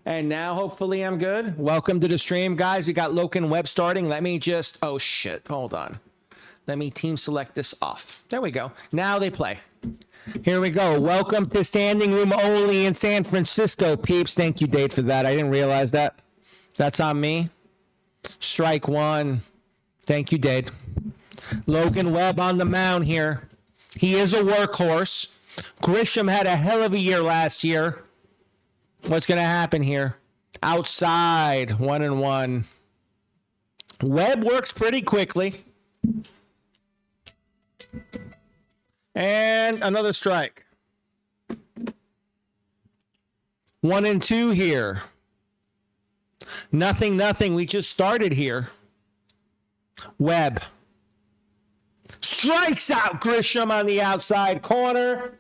And now, hopefully, I'm good. Welcome to the stream, guys. We got Logan Webb starting. Let me just... Oh, shit. Hold on. Let me team select this off. There we go. Now they play. Here we go. Welcome to standing room only in San Francisco, peeps. Thank you, Dade, for that. I didn't realize that. That's on me. Strike one. Thank you, Dade. Logan Webb on the mound here. He is a workhorse. Grisham had a hell of a year last year. What's going to happen here? Outside, 1-1. Webb works pretty quickly. And another strike. 1-2 here. Nothing. We just started here. Webb. Strikes out Grisham on the outside corner.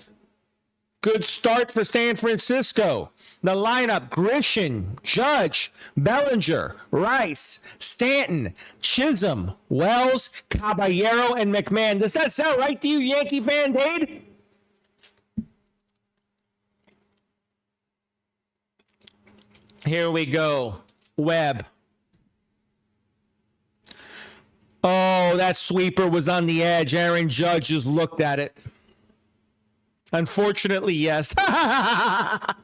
Good start for San Francisco. The lineup, Grisham, Judge, Bellinger, Rice, Stanton, Chisholm, Wells, Caballero, and McMahon. Does that sound right to you, Yankee fan, Dade? Here we go. Webb. Oh, that sweeper was on the edge. Aaron Judge just looked at it. Unfortunately, yes.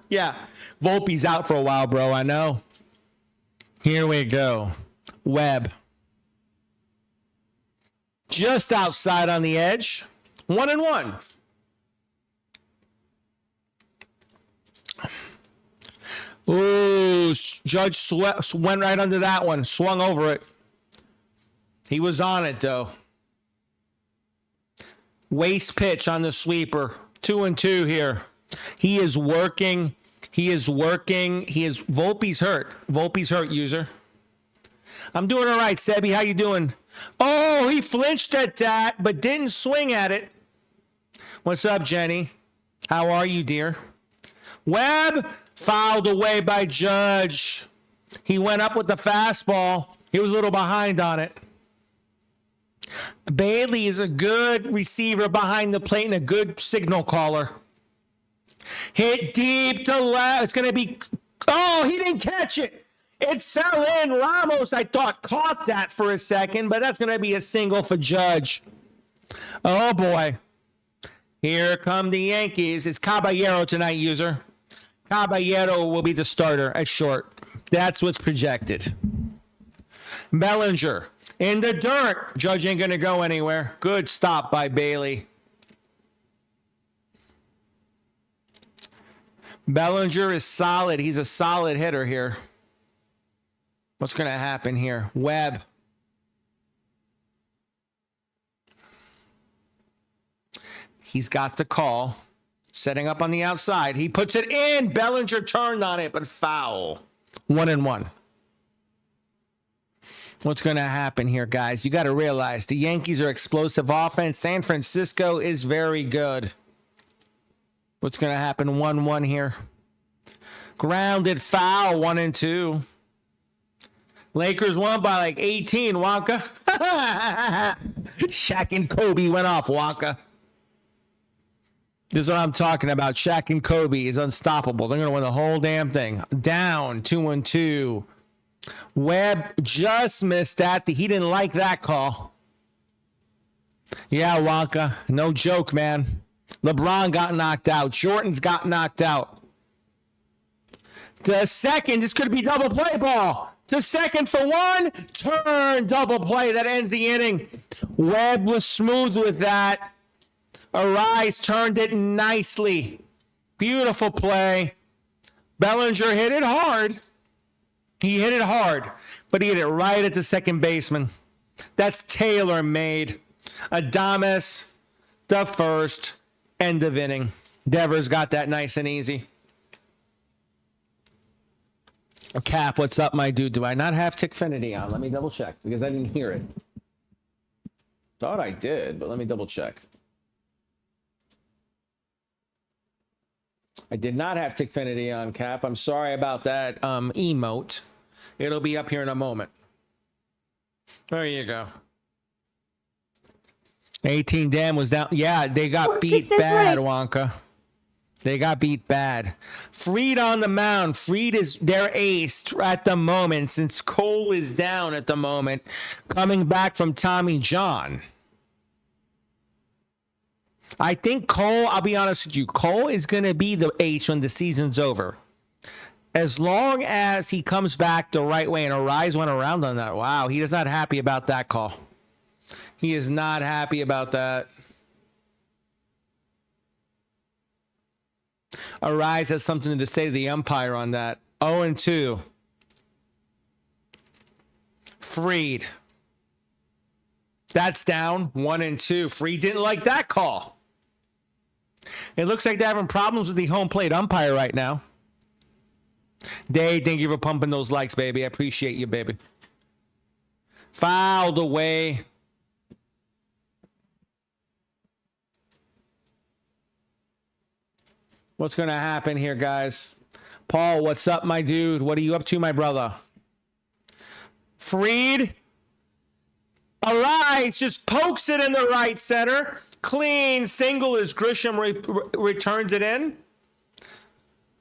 Yeah. Volpe's out for a while, bro. I know. Here we go. Webb. Just outside on the edge. 1-1. Ooh, Judge went right under that one. Swung over it. He was on it, though. Waste pitch on the sweeper. 2-2 here. He is working. Volpe's hurt. Volpe's hurt, user. I'm doing all right, Sebi. How you doing? Oh, he flinched at that, but didn't swing at it. What's up, Jenny? How are you, dear? Webb fouled away by Judge. He went up with the fastball. He was a little behind on it. Bailey is a good receiver behind the plate and a good signal caller. Hit deep to left. It's going to be... Oh, he didn't catch it. It fell in. Ramos, I thought, caught that for a second, but that's going to be a single for Judge. Oh, boy. Here come the Yankees. It's Caballero tonight, user. Caballero will be the starter at short. That's what's projected. Bellinger. In the dirt. Judge ain't going to go anywhere. Good stop by Bailey. Bellinger is solid. He's a solid hitter here. What's going to happen here? Webb. He's got the call. Setting up on the outside. He puts it in. Bellinger turned on it, but foul. 1-1. What's going to happen here, guys? You got to realize the Yankees are explosive offense. San Francisco is very good. What's going to happen? 1-1 here. Grounded foul. 1-2. Lakers won by like 18, Wonka. Shaq and Kobe went off, Wonka. This is what I'm talking about. Shaq and Kobe is unstoppable. They're going to win the whole damn thing. Down. 2-2. Webb just missed that. He didn't like that call. Yeah, Wonka. No joke, man. LeBron got knocked out. Jordan's got knocked out. To second. This could be double play ball. To second for one. Turn. Double play. That ends the inning. Webb was smooth with that. Arise turned it nicely. Beautiful play. Bellinger hit it hard. He hit it hard, but he hit it right at the second baseman. That's tailor-made. Adames, the first, end of inning. Devers got that nice and easy. Cap, what's up, my dude? Do I not have Tickfinity on? Let me double check because I didn't hear it. Thought I did, but let me double check. I did not have Tickfinity on, Cap. I'm sorry about that emote. It'll be up here in a moment. There you go. 18 Dam was down. Yeah, they got beat bad, Wonka. They got beat bad. Fried on the mound. Fried is their ace at the moment since Cole is down at the moment, coming back from Tommy John. I think Cole, I'll be honest with you, Cole is going to be the ace when the season's over. As long as he comes back the right way, and Arise went around on that. Wow, he is not happy about that call. He is not happy about that. Arise has something to say to the umpire on that. 0-2. Fried. That's down. 1-2. Fried didn't like that call. It looks like they're having problems with the home plate umpire right now. Dave, thank you for pumping those likes, baby. I appreciate you, baby. Fouled away. What's going to happen here, guys? Paul, what's up, my dude? What are you up to, my brother? Fried. Arise just pokes it in the right center. Clean single as Grisham returns it in.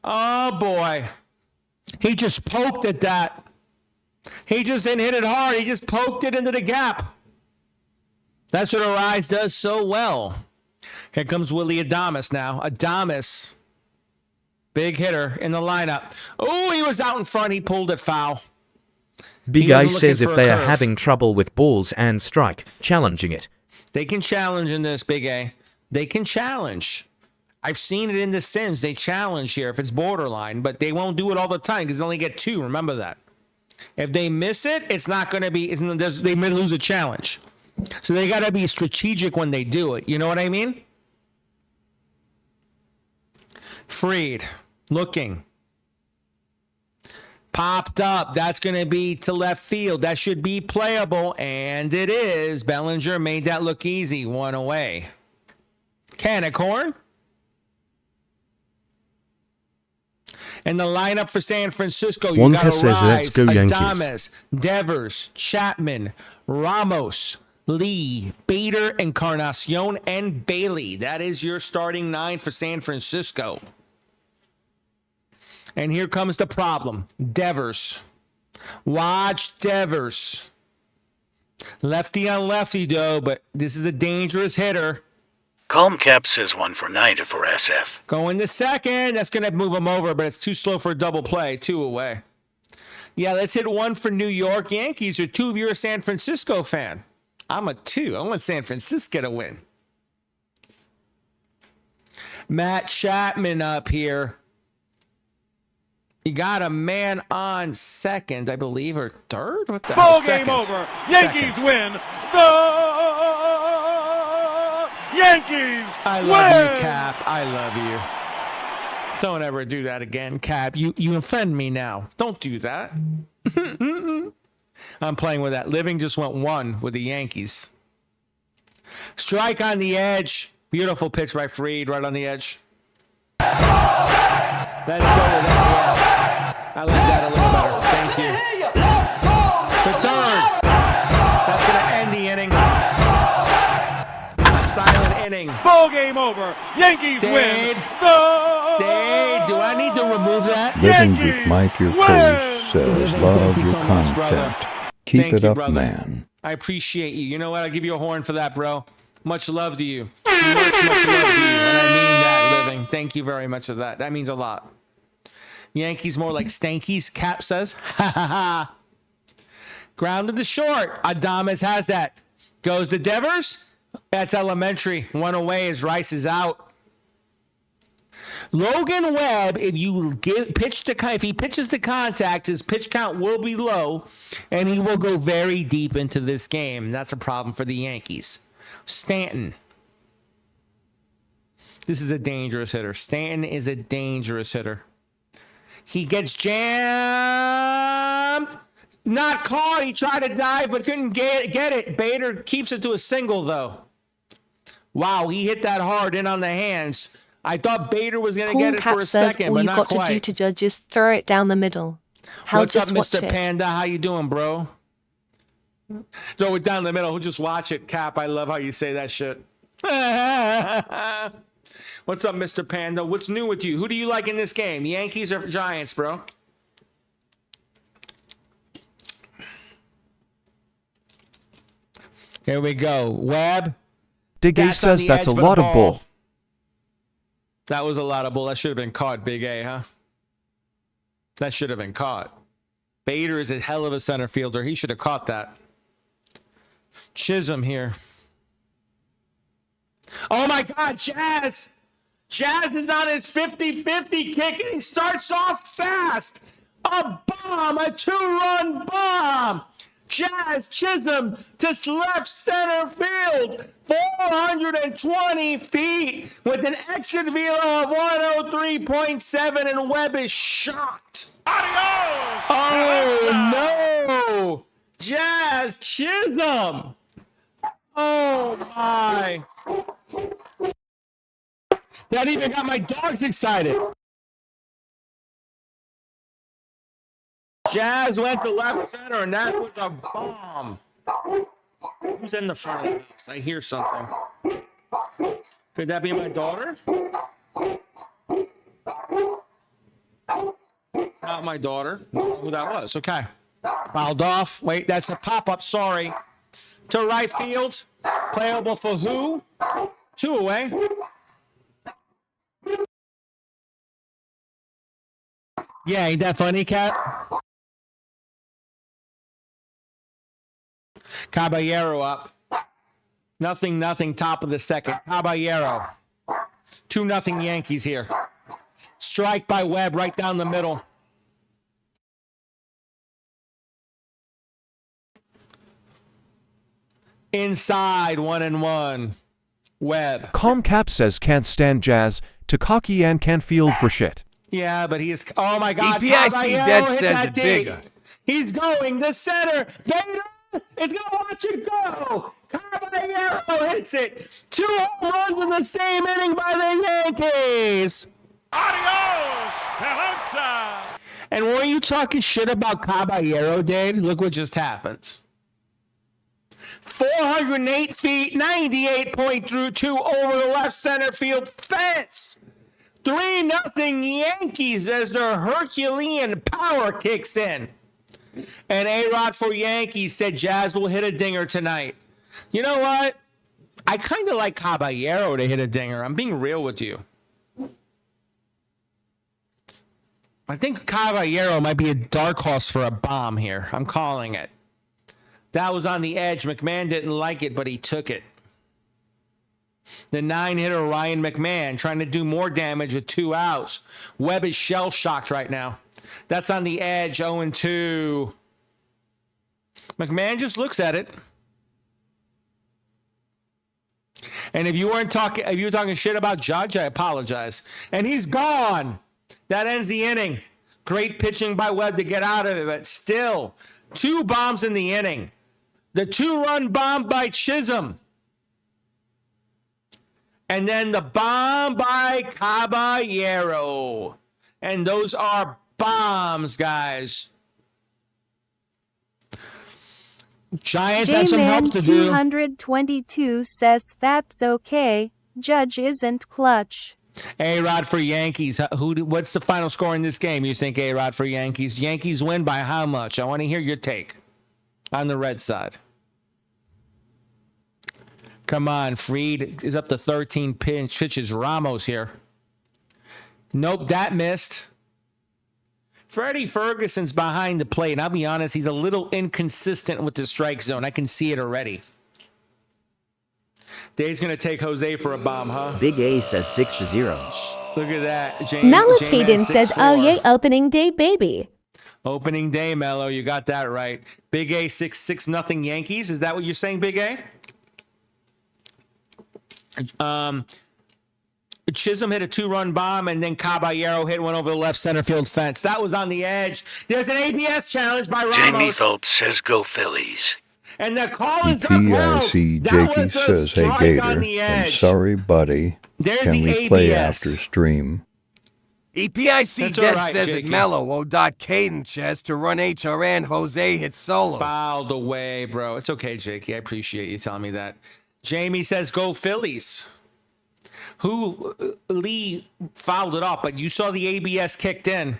Oh, boy. He just poked at that. He just didn't hit it hard. He just poked it into the gap. That's what Arise does so well. Here comes Willie Adames now. Adames. Big hitter in the lineup. Oh, he was out in front. He pulled it foul. Big A says if they are having trouble with balls and strike, challenging it. They can challenge in this, Big A. They can challenge. I've seen it in the Sims. They challenge here if it's borderline, but they won't do it all the time because they only get 2. Remember that. If they miss it, it's not going to be, they may lose a challenge. So they got to be strategic when they do it. You know what I mean? Fried, looking. Popped up. That's going to be to left field. That should be playable, and it is. Bellinger made that look easy. 1 away. Can of corn. And the lineup for San Francisco, you got says, let's go Yankees. Adames, Devers, Chapman, Ramos, Lee, Bader, Encarnacion, and Bailey. That is your starting 9 for San Francisco. And here comes the problem. Devers. Watch Devers. Lefty on lefty, though, but this is a dangerous hitter. Calm Cap says 1 for 90 for SF. Going to second. That's going to move him over, but it's too slow for a double play. 2 away. Yeah, let's hit 1 for New York Yankees. Or 2 if you're a San Francisco fan. I'm a 2. I want San Francisco to win. Matt Chapman up here. You got a man on second, I believe, or third? What the hell? Ball game over. Yankees win. The Yankees I love you, Cap. I love you. Don't ever do that again, Cap. You offend me now. Don't do that. I'm playing with that. Living just went 1 with the Yankees. Strike on the edge. Beautiful pitch by Fried, right on the edge. Let's go with that. Yeah. I like that a little better. Thank you. The third. That's going to end the inning. A silent inning. Ball game over. Yankees win. Dade, do I need to remove that? Living Geek Mike, your coach, says, love your content. Keep Thank it you, up, brother. man. I appreciate you. You know what? I'll give you a horn for that, bro. Much love to you. Much love to you. And I mean that, Living. Thank you very much for that. That means a lot. Yankees more like Stankies, Cap says. Ha ha ha. Grounded to short. Adames has that. Goes to Devers. That's elementary. 1 away as Rice is out. Logan Webb, if he pitches to contact, his pitch count will be low, and he will go very deep into this game. That's a problem for the Yankees. Stanton. This is a dangerous hitter. Stanton is a dangerous hitter. He gets jammed. Not caught. He tried to dive, but couldn't get it. Bader keeps it to a single, though. Wow, he hit that hard in on the hands. I thought Bader was going to get it for a second, but not quite. All you've got to do to judge is throw it down the middle. What's up, Mr. Panda? How you doing, bro? Throw it down the middle. Just watch it, Cap. I love how you say that shit. What's What's up, Mr. Panda? What's new with you? Who do you like in this game? Yankees or Giants, bro? Here we go. Webb. Big A says that's a lot of bull. That was a lot of bull. That should have been caught, Big A, huh? That should have been caught. Bader is a hell of a center fielder. He should have caught that. Chisholm here. Oh my God, Jazz! Jazz is on his 50-50 kick and he starts off fast. A bomb, a 2-run bomb. Jazz Chisholm to left center field, 420 feet with an exit velo of 103.7, and Webb is shocked. Adios! Oh no! Jazz Chisholm! Oh my! That even got my dogs excited. Jazz went to left center, and that was a bomb. Who's in the front of the house? I hear something. Could that be my daughter? Not my daughter. I don't know who that was. Okay. Fouled off. Wait, that's a pop-up. Sorry. To right field. Playable for who? 2 away. Yeah, ain't that funny, Cat? Caballero up. 0-0, top of the second. Caballero. 2-0 Yankees here. Strike by Webb right down the middle. Inside, 1-1. Webb. Calm Cap says can't stand Jazz. To cocky and can field for shit. Yeah, but he is. Oh my God. EPIC Dead says it bigger. He's going the center. Bader is going to watch it go. Caballero hits it. 2 home runs in the same inning by the Yankees. Adios! Pelota! And were you talking shit about Caballero, Dave? Look what just happened. 408 feet, 98.2 over the left center field fence. 3-0 Yankees as their Herculean power kicks in. And A-Rod for Yankees said Jazz will hit a dinger tonight. You know what? I kind of like Caballero to hit a dinger. I'm being real with you. I think Caballero might be a dark horse for a bomb here. I'm calling it. That was on the edge. McMahon didn't like it, but he took it. The 9-hitter Ryan McMahon trying to do more damage with 2 outs. Webb is shell-shocked right now. That's on the edge, 0-2. McMahon just looks at it. And if you were talking shit about Judge, I apologize. And he's gone. That ends the inning. Great pitching by Webb to get out of it, but still, 2 bombs in the inning. The 2-run bomb by Chisholm. And then the bomb by Caballero. And those are bombs, guys. Giants have some help to do. 222 says that's okay. Judge isn't clutch. A-Rod for Yankees. What's the final score in this game, you think, A-Rod for Yankees? Yankees win by how much? I want to hear your take on the red side. Come on, Fried is up to 13 pitches. Ramos here. Nope, that missed. Freddie Ferguson's behind the plate, and I'll be honest, he's a little inconsistent with the strike zone. I can see it already. Dave's going to take Jose for a bomb, huh? Big A says 6-0. Look at that. Malacaden says, oh yay, opening day, baby. Opening day, Mello. You got that right. Big A 6-0 Yankees. Is that what you're saying, Big A? Chisholm hit a 2-run bomb, and then Caballero hit one over the left center field fence. That was on the edge. There's an ABS challenge by Ramos. Jamie Phillips says go Phillies. And the call is upheld. EPIC That Jakey was a says, hey strike Gator, on the I'm edge. sorry buddy. There's Can the we play ABS. after stream? EPIC That's Dead all right, says Jakey. it mellow. Caden says to run HRN. Jose hits solo. Fouled away, bro. It's okay, Jakey. I appreciate you telling me that. Jamie says go Phillies. Lee fouled it off, but you saw the ABS kicked in.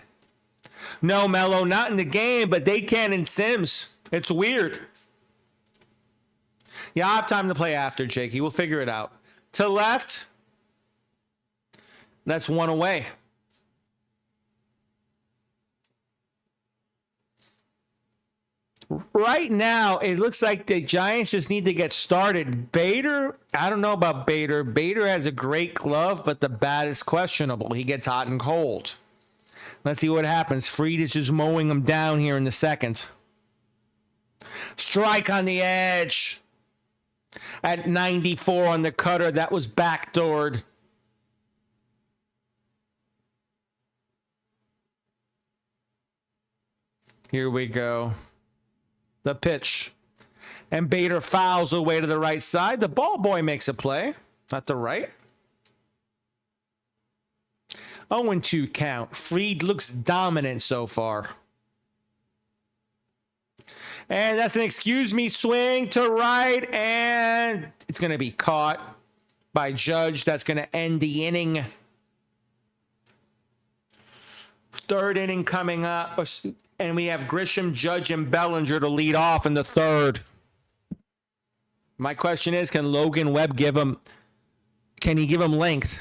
No, Mello, not in the game, but they can in Sims. It's weird. Yeah, I'll have time to play after, Jakey. We'll figure it out. To left, that's one away. Right now, it looks like the Giants just need to get started. Bader, I don't know about Bader. Bader has a great glove, but the bat is questionable. He gets hot and cold. Let's see what happens. Fried is just mowing him down here in the second. Strike on the edge. At 94 on the cutter. That was backdoored. Here we go. The pitch. And Bader fouls away to the right side. The ball boy makes a play. Not the right. 0-2 count. Fried looks dominant so far. And that's an excuse me swing to right. And it's going to be caught by Judge. That's going to end the inning. Third inning coming up. And we have Grisham, Judge, and Bellinger to lead off in the third. My question is, can Logan Webb give him length?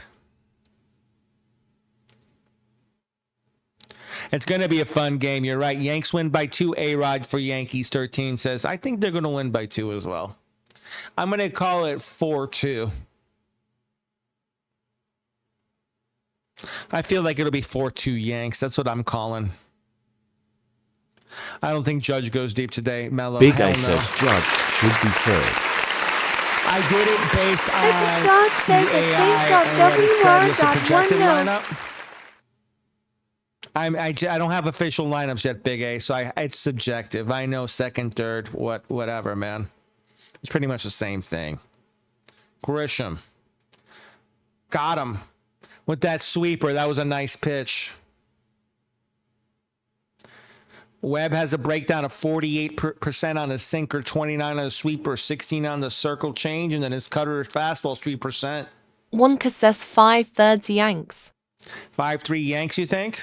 It's going to be a fun game. You're right. Yanks win by 2. A-Rod for Yankees 13 says, I think they're going to win by 2 as well. I'm going to call it 4-2. I feel like it'll be 4-2 Yanks. That's what I'm calling. I don't think Judge goes deep today. Mello, Big Guy says Judge should be third. I did it based on Dog says the AI and what it said was the projected lineup. I don't have official lineups yet, Big A, so it's subjective. I know second, third, whatever, man. It's pretty much the same thing. Grisham. Got him. With that sweeper, that was a nice pitch. Webb has a breakdown of 48% on his sinker, 29 on the sweeper, 16 on the circle change, and then his cutter, fastball is 3%. Wonka says 5/3 Yanks. 5-3 Yanks, you think?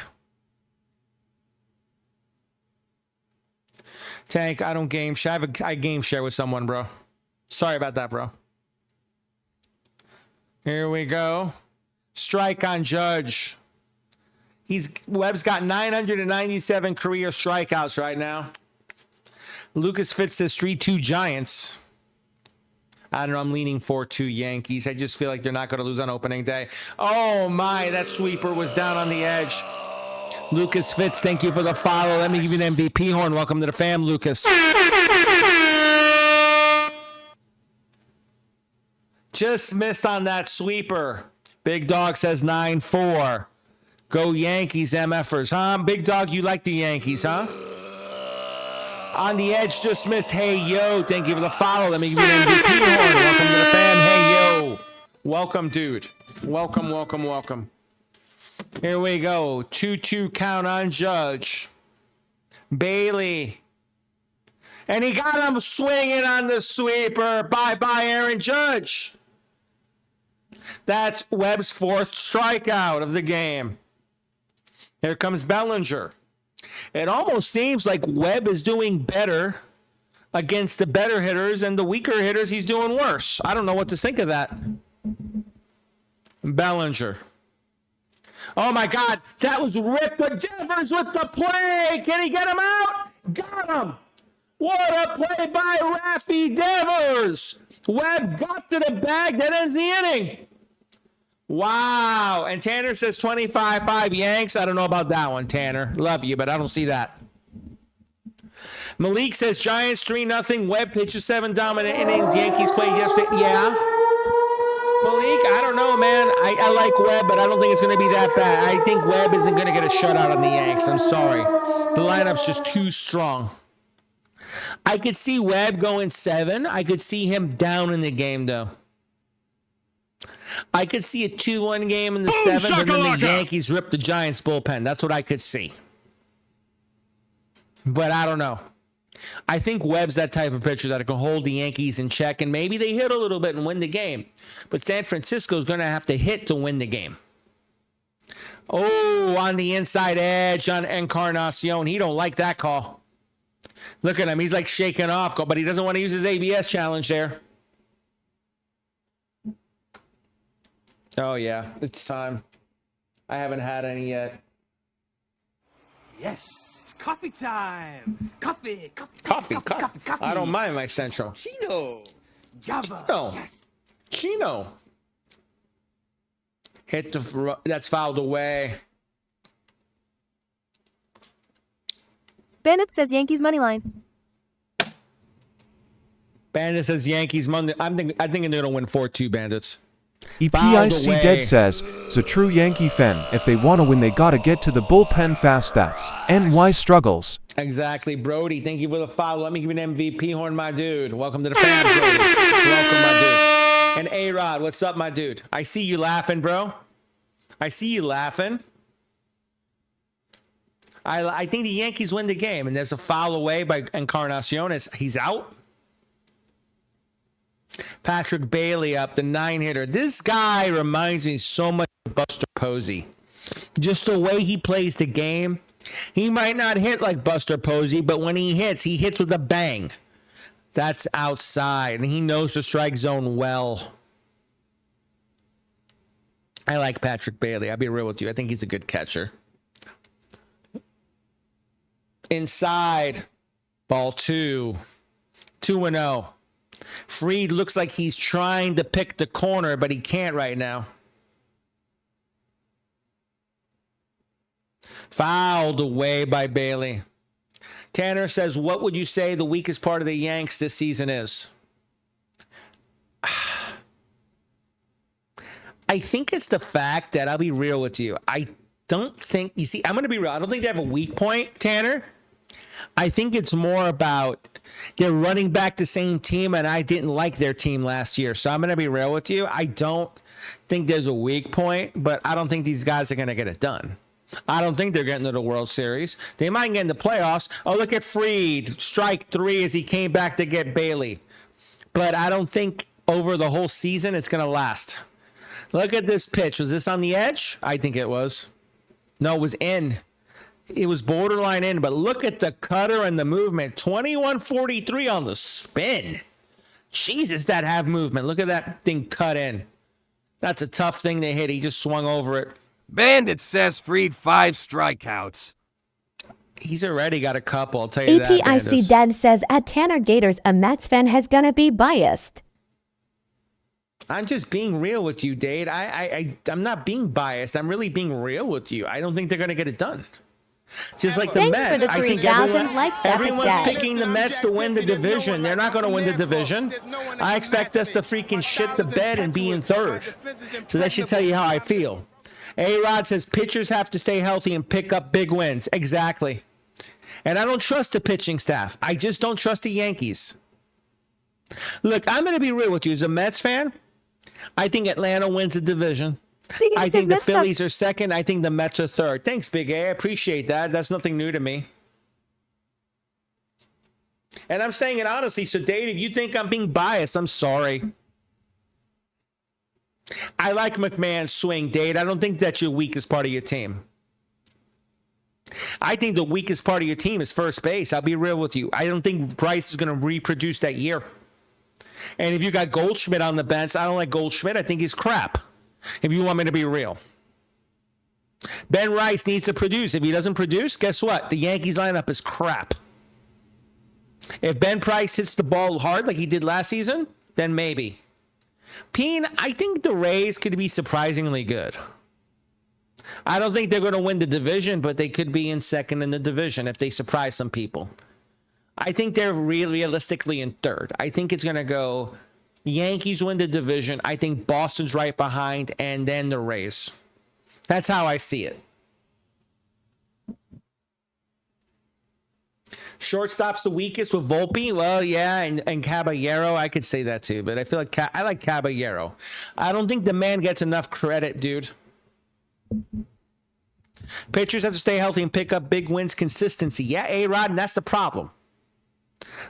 Tank, I don't game share. I game share with someone, bro. Sorry about that, bro. Here we go. Strike on Judge. Webb's got 997 career strikeouts right now. Lucas Fitz says 3-2 Giants. I don't know. I'm leaning 4-2 Yankees. I just feel like they're not going to lose on opening day. Oh, my. That sweeper was down on the edge. Lucas Fitz, thank you for the follow. Let me give you an MVP horn. Welcome to the fam, Lucas. Just missed on that sweeper. Big Dog says 9-4. Go Yankees, MFers. Huh? Big Dog, you like the Yankees, huh? On the edge, just missed. Hey, yo. Thank you for the follow. Let me give you an MVP horn. Welcome to the fam. Hey, yo. Welcome, dude. Welcome, welcome, welcome. Here we go. 2-2 count on Judge. Bailey. And he got him swinging on the sweeper. Bye-bye, Aaron Judge. That's Webb's 4th strikeout of the game. Here comes Bellinger. It almost seems like Webb is doing better against the better hitters, and the weaker hitters, he's doing worse. I don't know what to think of that. Bellinger. Oh, my God. That was Rip Devers with the play. Can he get him out? Got him. What a play by Raffy Devers. Webb got to the bag. That ends the inning. Wow. And Tanner says 25-5 Yanks. I don't know about that one, Tanner. Love you, but I don't see that. Malik says Giants 3-0. Webb pitches 7 dominant innings. Yankees played yesterday. Yeah. Malik, I don't know, man. I like Webb, but I don't think it's going to be that bad. I think Webb isn't going to get a shutout on the Yanks. I'm sorry. The lineup's just too strong. I could see Webb going 7. I could see him down in the game, though. I could see a 2-1 game in the 7th, and then the Yankees rip the Giants bullpen. That's what I could see. But I don't know. I think Webb's that type of pitcher that can hold the Yankees in check, and maybe they hit a little bit and win the game. But San Francisco's going to have to hit to win the game. Oh, on the inside edge on Encarnacion. He don't like that call. Look at him. He's like shaking off, but he doesn't want to use his ABS challenge there. Oh, yeah. It's time. I haven't had any yet. Yes. It's coffee time. Coffee. I don't mind my Central. Chino. Java. Chino. Yes. Chino. Hit the... That's fouled away. Bandit says Yankees money line. Bandit says Yankees Monday. I think they're going to win 4-2, Bandits. EPIC Dead says, "It's a true Yankee fan. If they want to win, they gotta get to the bullpen fast. That's NY struggles." Exactly, Brody. Thank you for the follow. Let me give you an MVP horn, my dude. Welcome to the fam, Brody. Welcome, my dude. And A-Rod, what's up, my dude? I see you laughing, bro. I see you laughing. I think the Yankees win the game, and there's a foul away by Encarnacion. He's out. Patrick Bailey up, the 9-hitter. This guy reminds me so much of Buster Posey. Just the way he plays the game. He might not hit like Buster Posey, but when he hits with a bang. That's outside, and he knows the strike zone well. I like Patrick Bailey. I'll be real with you. I think he's a good catcher. Inside, ball 2. 2-0. Fried looks like he's trying to pick the corner, but he can't right now. Fouled away by Bailey. Tanner says, what would you say the weakest part of the Yanks this season is? I think it's the fact that, I'll be real with you, I don't think, you see, I'm going to be real. I don't think they have a weak point, Tanner. I think it's more about they're running back the same team, and I didn't like their team last year. So I'm going to be real with you. I don't think there's a weak point, but I don't think these guys are going to get it done. I don't think they're getting to the World Series. They might get in the playoffs. Oh, look at Fried. Strike 3 as he came back to get Bailey. But I don't think over the whole season it's going to last. Look at this pitch. Was this on the edge? I think it was. No, it was in. It was borderline in, but look at the cutter and the movement. 2143 on the spin. Jesus, that have movement. Look at that thing cut in. That's a tough thing to hit. He just swung over it. Bandit says Fried 5 strikeouts. He's already got a couple, I'll tell you that. EPIC Dad says, at Tanner Gators, a Mets fan has gonna be biased. I'm just being real with you, Dade. I'm not being biased. I'm really being real with you. I don't think they're going to get it done. Just like the Thanks Mets. for the I think 3,000 likes, everyone's Dad. picking the Mets to win the division. They're not going to win the division. I expect us to freaking shit the bed and be in third. So that should tell you how I feel. A-Rod says pitchers have to stay healthy and pick up big wins. Exactly. And I don't trust the pitching staff. I just don't trust the Yankees. Look, I'm going to be real with you. As a Mets fan, I think Atlanta wins the division. I think the Phillies are second. I think the Mets are third. Thanks, Big A. I appreciate that. That's nothing new to me. And I'm saying it honestly. So, Dave, if you think I'm being biased, I'm sorry. I like McMahon's swing, Dave. I don't think that's your weakest part of your team. I think the weakest part of your team is first base. I'll be real with you. I don't think Bryce is going to reproduce that year. And if you got Goldschmidt on the bench, I don't like Goldschmidt. I think he's crap. If you want me to be real. Ben Rice needs to produce. If he doesn't produce, guess what? The Yankees lineup is crap. If Ben Price hits the ball hard like he did last season, then maybe. Peen, I think the Rays could be surprisingly good. I don't think they're going to win the division, but they could be in second in the division if they surprise some people. I think they're realistically in third. I think it's going to go Yankees win the division. I think Boston's right behind, and then the Rays. That's how I see it. Shortstop's the weakest with Volpe. Well, yeah, and Caballero. I could say that too, but I feel like I like Caballero. I don't think the man gets enough credit, dude. Pitchers have to stay healthy and pick up big wins consistency. Yeah, A-Rod, and that's the problem.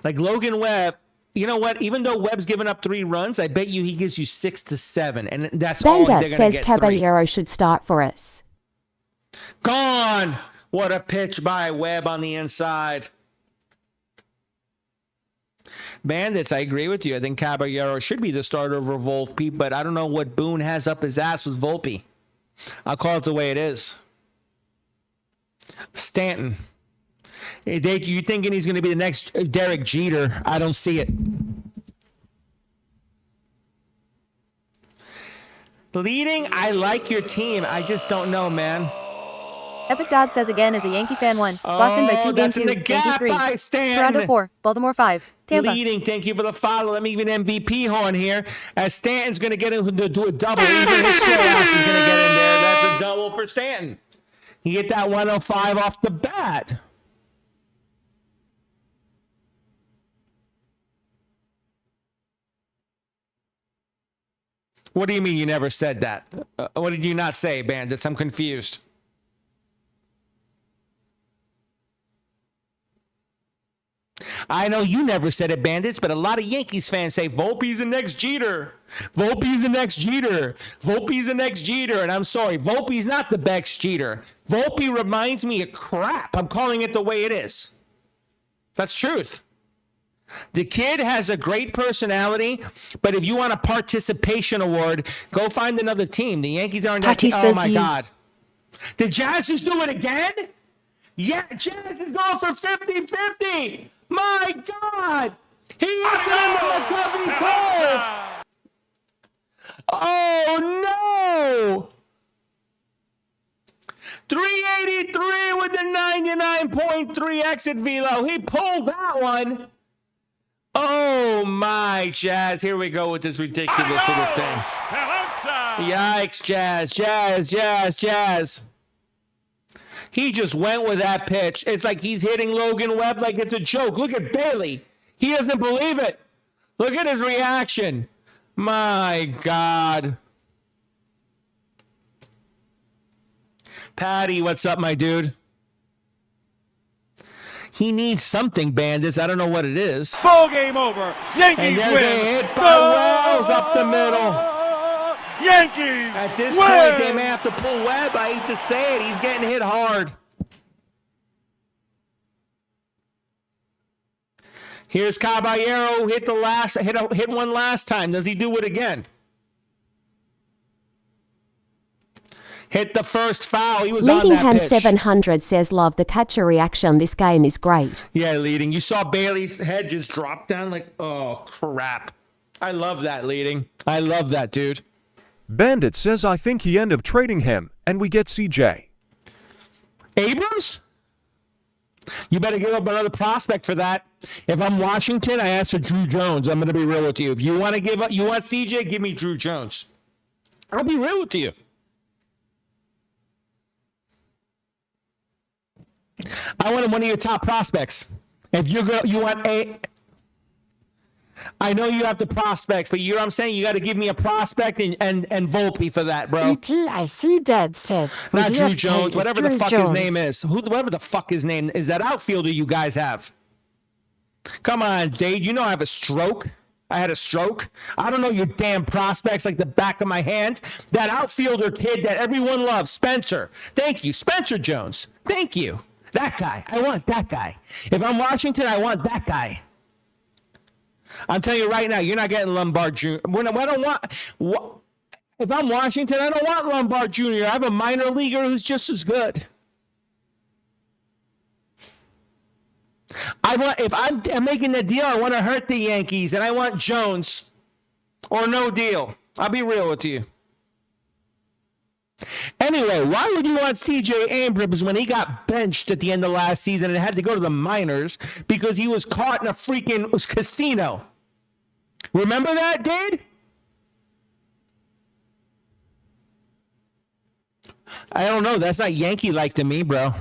Like Logan Webb, you know what? Even though Webb's given up 3 runs, I bet you he gives you 6 to 7, and that's all they're Bandit going to says get. Caballero should start for us. Gone. What a pitch by Webb on the inside. Bandits, I agree with you. I think Caballero should be the starter over Volpe, but I don't know what Boone has up his ass with Volpe. I'll call it the way it is. Stanton. You thinking he's going to be the next Derek Jeter? I don't see it. Leading, I like your team. I just don't know, man. Epic Dodd says again as a Yankee fan 1. Boston by 2 game 2. Yankees 3. Toronto 4. Baltimore 5. Tampa. Leading, thank you for the follow. Let me give an MVP horn here. As Stanton's going to get into do a double. Even his short ass is going to get in there. That's a double for Stanton. He hit that 105 off the bat. What do you mean you never said that? What did you not say, Bandits? I'm confused. I know you never said it, Bandits, but a lot of Yankees fans say Volpe's the next Jeter. Volpe's the next Jeter. Volpe's the next Jeter. And I'm sorry, Volpe's not the next Jeter. Volpe reminds me of crap. I'm calling it the way it is. That's truth. The kid has a great personality, but if you want a participation award, go find another team. The Yankees aren't that team. Oh, my God. The Jazz just do it again? Yeah, Jazz is going for 50-50. My God. He hits it in the McCovey curve. Oh, no. 383 with the 99.3 exit velo. He pulled that one. Oh, my, Jazz. Here we go with this ridiculous little thing. Yikes, Jazz. He just went with that pitch. It's like he's hitting Logan Webb like it's a joke. Look at Bailey. He doesn't believe it. Look at his reaction. My God. Patty, what's up, my dude? He needs something, Bandits. I don't know what it is. Ball game over. Yankees and there's win. A hit by Wells up the middle. Yankees At this win. point, they may have to pull Webb. I hate to say it. He's getting hit hard. Here's Caballero. Hit one last time. Does he do it again? Hit the first foul. He was on that pitch. Leadingham 700 says, love the catcher reaction. This game is great. Yeah, Leading. You saw Bailey's head just drop down like, oh, crap. I love that, Leading. I love that, dude. Bandit says, I think he end up trading him, and we get CJ. Abrams? You better give up another prospect for that. If I'm Washington, I ask for Drew Jones. I'm going to be real with you. If you want to give up, you want CJ, give me Drew Jones. I'll be real with you. I want one of your top prospects. If you want I know you have the prospects, but you know what I'm saying? You got to give me a prospect and Volpe for that, bro. EPICGatorsTV says. Not Drew Jones, whatever the fuck his name is. Whatever the fuck his name is, that outfielder you guys have. Come on, Dade. You know I have a stroke. I had a stroke. I don't know your damn prospects like the back of my hand. That outfielder kid that everyone loves, Spencer. Thank you, Spencer Jones. Thank you. That guy. I want that guy. If I'm Washington, I want that guy. I'm telling you right now, you're not getting Lombard Jr. If I'm Washington, I don't want Lombard Jr. I have a minor leaguer who's just as good. If I'm making the deal, I want to hurt the Yankees, and I want Jones or no deal. I'll be real with you. Anyway, why would you want CJ Abrams when he got benched at the end of last season and had to go to the minors because he was caught in a freaking casino? Remember that, dude? I don't know. That's not Yankee-like to me, bro.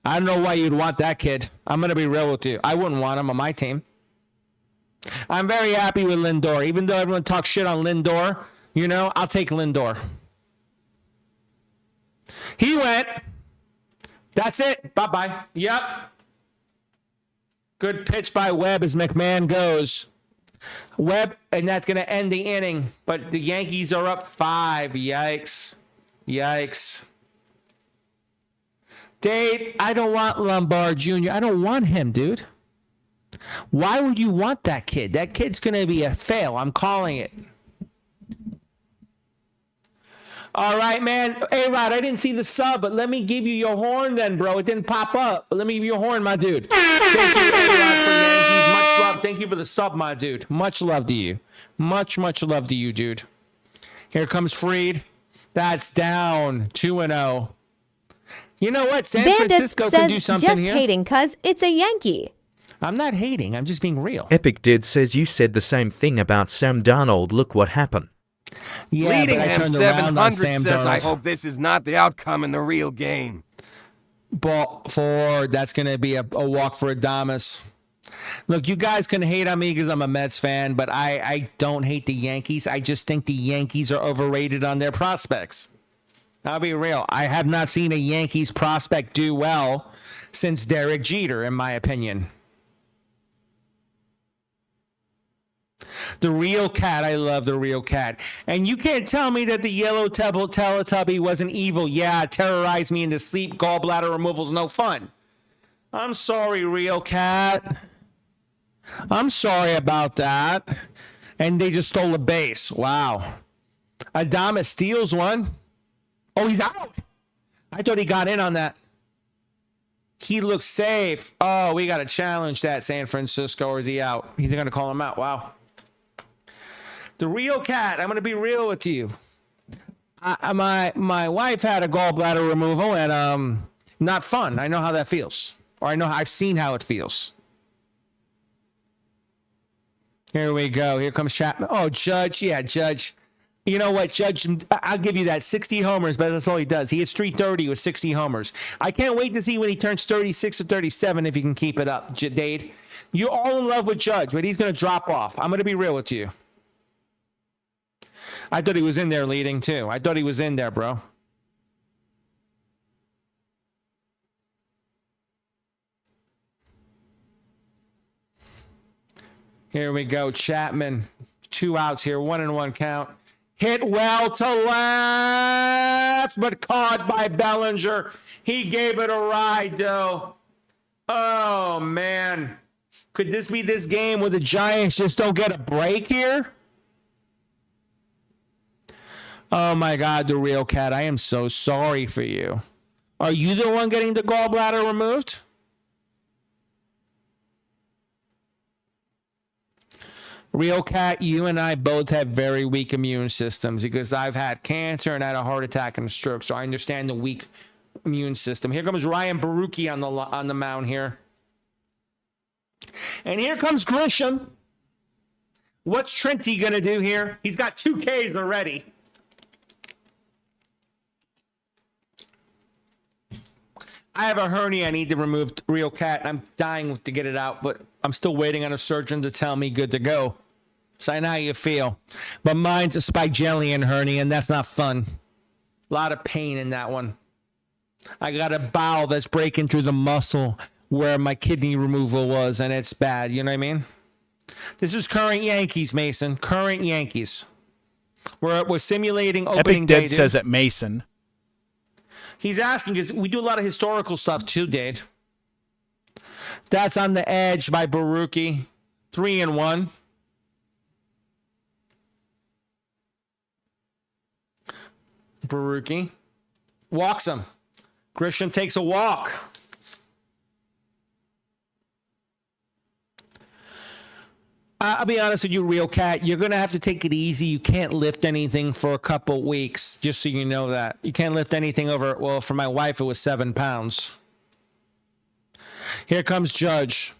I don't know why you'd want that kid. I'm going to be real with you. I wouldn't want him on my team. I'm very happy with Lindor. Even though everyone talks shit on Lindor, I'll take Lindor. He went. That's it. Bye-bye. Yep. Good pitch by Webb as McMahon goes. Webb, and that's going to end the inning. But the Yankees are up 5. Yikes. Yikes. Dave, I don't want Lombard Jr. I don't want him, dude. Why would you want that kid? That kid's going to be a fail. I'm calling it. All right, man. Hey, Rod, I didn't see the sub, but let me give you your horn then, bro. It didn't pop up. But let me give you your horn, my dude. Thank you, A-Rod, for Yankees. Much love. Thank you for the sub, my dude. Much love to you. Much love to you, dude. Here comes Fried. That's down 2-0. You know what? San Francisco can do something just here. Just hating because it's a Yankee. I'm not hating. I'm just being real. Epic Did says you said the same thing about Sam Darnold. Look what happened. Yeah, Leading but I him turned around on 700 Sam says, Darnold. I hope this is not the outcome in the real game. Ball forward. That's going to be a walk for Adames. Look, you guys can hate on me because I'm a Mets fan, but I don't hate the Yankees. I just think the Yankees are overrated on their prospects. I'll be real. I have not seen a Yankees prospect do well since Derek Jeter, in my opinion. The real cat. I love the real cat. And you can't tell me that the yellow Teletubby wasn't evil. Yeah, terrorized me into sleep. Gallbladder removal's no fun. I'm sorry, real cat. I'm sorry about that. And they just stole a base. Wow. Adames steals one. Oh, he's out. I thought he got in on that. He looks safe. Oh, we got to challenge that, San Francisco, or is he out? He's going to call him out. Wow. The real cat. I'm going to be real with you. My wife had a gallbladder removal, and not fun. I know how that feels. Or I've seen how it feels. Here we go. Here comes Chapman. Oh, Judge. Yeah, Judge. You know what, Judge? I'll give you that. 60 homers, but that's all he does. He hits 330 with 60 homers. I can't wait to see when he turns 36 or 37 if he can keep it up, Dade. You're all in love with Judge, but he's going to drop off. I'm going to be real with you. I thought he was in there leading, too. I thought he was in there, bro. Here we go. Chapman. 2 outs here. 1-1 count. Hit well to left, but caught by Bellinger. He gave it a ride, though. Oh, man. Could this be this game where the Giants just don't get a break here? Oh, my God, the real cat. I am so sorry for you. Are you the one getting the gallbladder removed? Real cat, you and I both have very weak immune systems because I've had cancer and had a heart attack and a stroke, so I understand the weak immune system. Here comes Ryan Baruchi on the mound here. And here comes Grisham. What's Trenty going to do here? He's got 2 Ks already. I have a hernia I need to remove, real cat. I'm dying to get it out, but I'm still waiting on a surgeon to tell me good to go. So I know how you feel. But mine's a Spigelian hernia, and that's not fun. A lot of pain in that one. I got a bowel that's breaking through the muscle where my kidney removal was, and it's bad. You know what I mean? This is current Yankees, Mason. Current Yankees. We're simulating opening day. Epic Dead says at Mason. He's asking because we do a lot of historical stuff too, Dade. That's on the edge by Baruchi. 3-1. Baruchi walks him. Grisham takes a walk. I'll be honest with you, real cat. You're going to have to take it easy. You can't lift anything for a couple weeks, just so you know that. You can't lift anything over, well, for my wife, it was 7 pounds. Here comes Judge.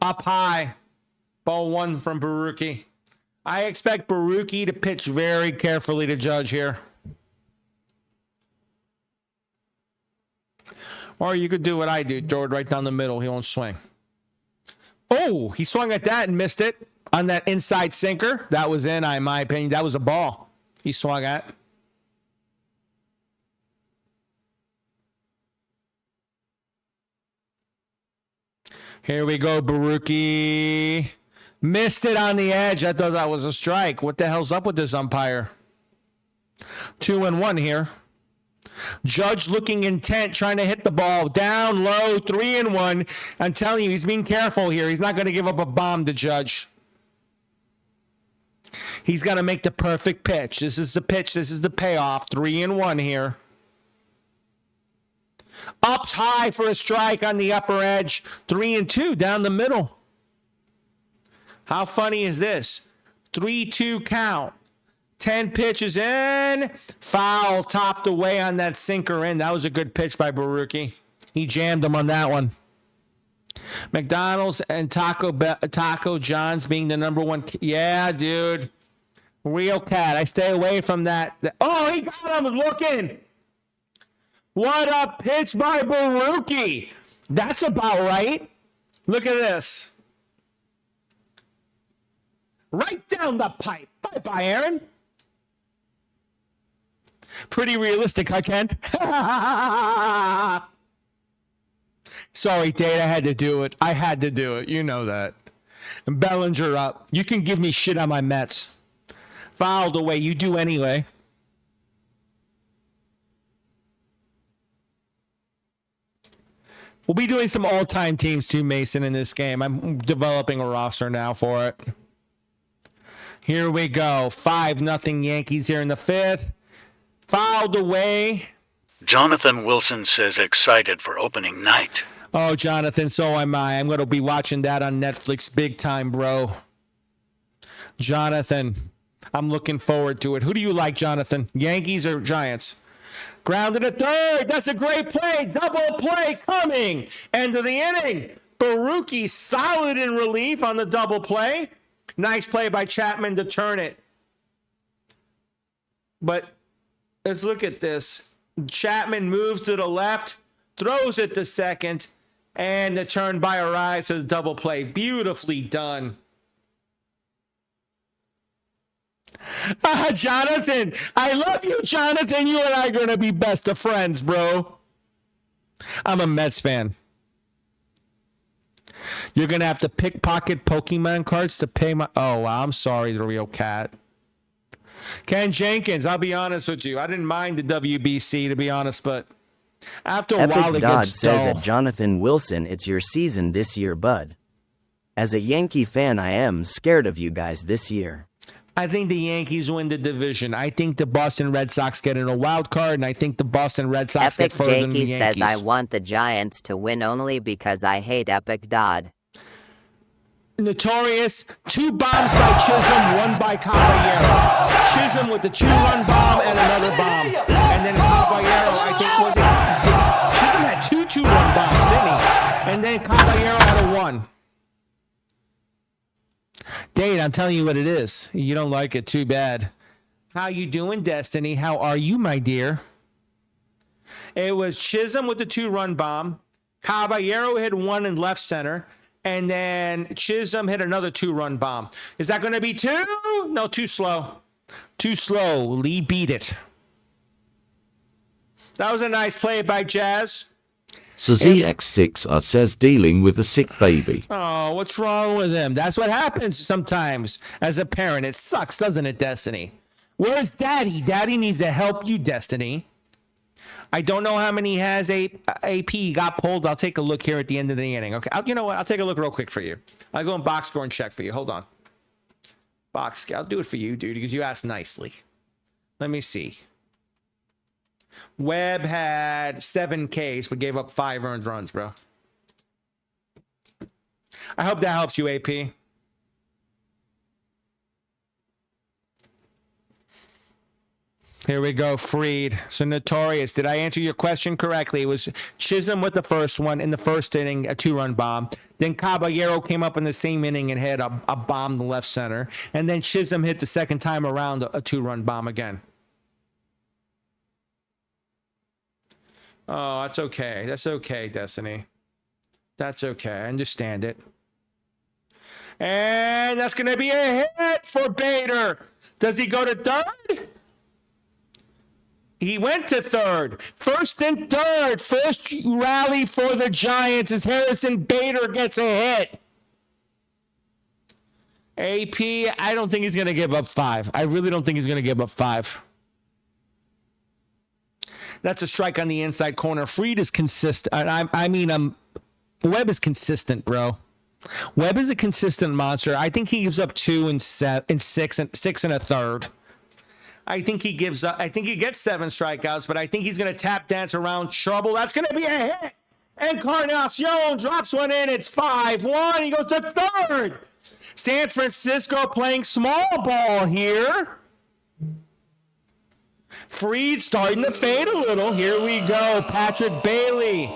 Up high. Ball 1 from Baruchi. I expect Baruchi to pitch very carefully to Judge here. Or you could do what I do. Throw it right down the middle. He won't swing. Oh, he swung at that and missed it on that inside sinker. That was in my opinion. That was a ball he swung at. Here we go, Baruki. Missed it on the edge. I thought that was a strike. What the hell's up with this umpire? 2-1 here. Judge looking intent, trying to hit the ball. Down low, 3-1. I'm telling you, he's being careful here. He's not going to give up a bomb to Judge. He's got to make the perfect pitch. This is the pitch. This is the payoff. 3-1 here. Ups high for a strike on the upper edge. 3-2 down the middle. How funny is this? 3-2 count. 10 pitches in. Foul topped away on that sinker in. That was a good pitch by Baruki. He jammed him on that one. McDonald's and Taco John's being the number one. Yeah, dude. Real cat. I stay away from that. Oh, he got him looking. What a pitch by Baruki. That's about right. Look at this. Right down the pipe. Bye-bye, Aaron. Pretty realistic, huh, Ken? Sorry, Dade, I had to do it. I had to do it. You know that. And Bellinger up. You can give me shit on my Mets. Fouled away. You do anyway. We'll be doing some all-time teams too, Mason, in this game. I'm developing a roster now for it. Here we go. 5-0 Yankees here in the fifth. Fouled away. Jonathan Wilson says excited for opening night. Oh, Jonathan, so am I. I'm going to be watching that on Netflix big time, bro. Jonathan, I'm looking forward to it. Who do you like, Jonathan? Yankees or Giants? Grounded at third. That's a great play. Double play coming. End of the inning. Baruki solid in relief on the double play. Nice play by Chapman to turn it. But let's look at this. Chapman moves to the left, throws it to second, and the turn by Arise to the double play. Beautifully done. Jonathan, I love you, Jonathan. You and I are going to be best of friends, bro. I'm a Mets fan. You're going to have to pickpocket Pokemon cards to pay my... Oh, wow, I'm sorry, the real cat. Ken Jenkins, I'll be honest with you. I didn't mind the WBC, to be honest, but after a while it gets dull. Says at Jonathan Wilson, it's your season this year, bud. As a Yankee fan, I am scared of you guys this year. I think the Yankees win the division. I think the Boston Red Sox get in a wild card, and I think the Boston Red Sox get further than the Yankees. Says I want the Giants to win only because I hate Epic Dodd. Notorious. 2 bombs by Chisholm, 1 by Caballero. Chisholm with the 2-run bomb and another bomb. And then Caballero, I think, Chisholm had 2 2-run bombs, didn't he? And then Caballero had a 1. Dade, I'm telling you what it is. You don't like it, too bad. How you doing, Destiny? How are you, my dear? It was Chisholm with the 2-run bomb. Caballero hit 1 in left center. And then Chisholm hit another 2-run bomb. Is that going to be 2? No, too slow. Too slow. Lee beat it. That was a nice play by Jazz. So ZX6 says dealing with a sick baby. Oh, what's wrong with him? That's what happens sometimes as a parent. It sucks, doesn't it, Destiny? Where's Daddy? Daddy needs to help you, Destiny. I don't know how many has AP got pulled. I'll take a look here at the end of the inning. Okay, you know what? I'll take a look real quick for you. I'll go in box score and check for you. Hold on. Box score. I'll do it for you, dude, because you asked nicely. Let me see. Webb had 7 Ks, but gave up 5 earned runs, bro. I hope that helps you, AP. Here we go, Freed. So Notorious. Did I answer your question correctly? It was Chisholm with the first one in the first inning, a 2-run bomb. Then Caballero came up in the same inning and hit a bomb to left center. And then Chisholm hit the second time around a 2-run bomb again. Oh, that's okay. That's okay, Destiny. That's okay. I understand it. And that's going to be a hit for Bader. Does he go to third? He went to third. First and third. First rally for the Giants as Harrison Bader gets a hit. AP, I don't think he's going to give up 5. I really don't think he's going to give up 5. That's a strike on the inside corner. Fried is consistent. Webb is consistent, bro. Webb is a consistent monster. I think he gives up 2 and 6 and a third. I think he gets 7 strikeouts, but I think he's going to tap dance around trouble. That's going to be a hit. Encarnacion drops one in. It's 5-1. He goes to third. San Francisco playing small ball here. Fried starting to fade a little. Here we go. Patrick Bailey.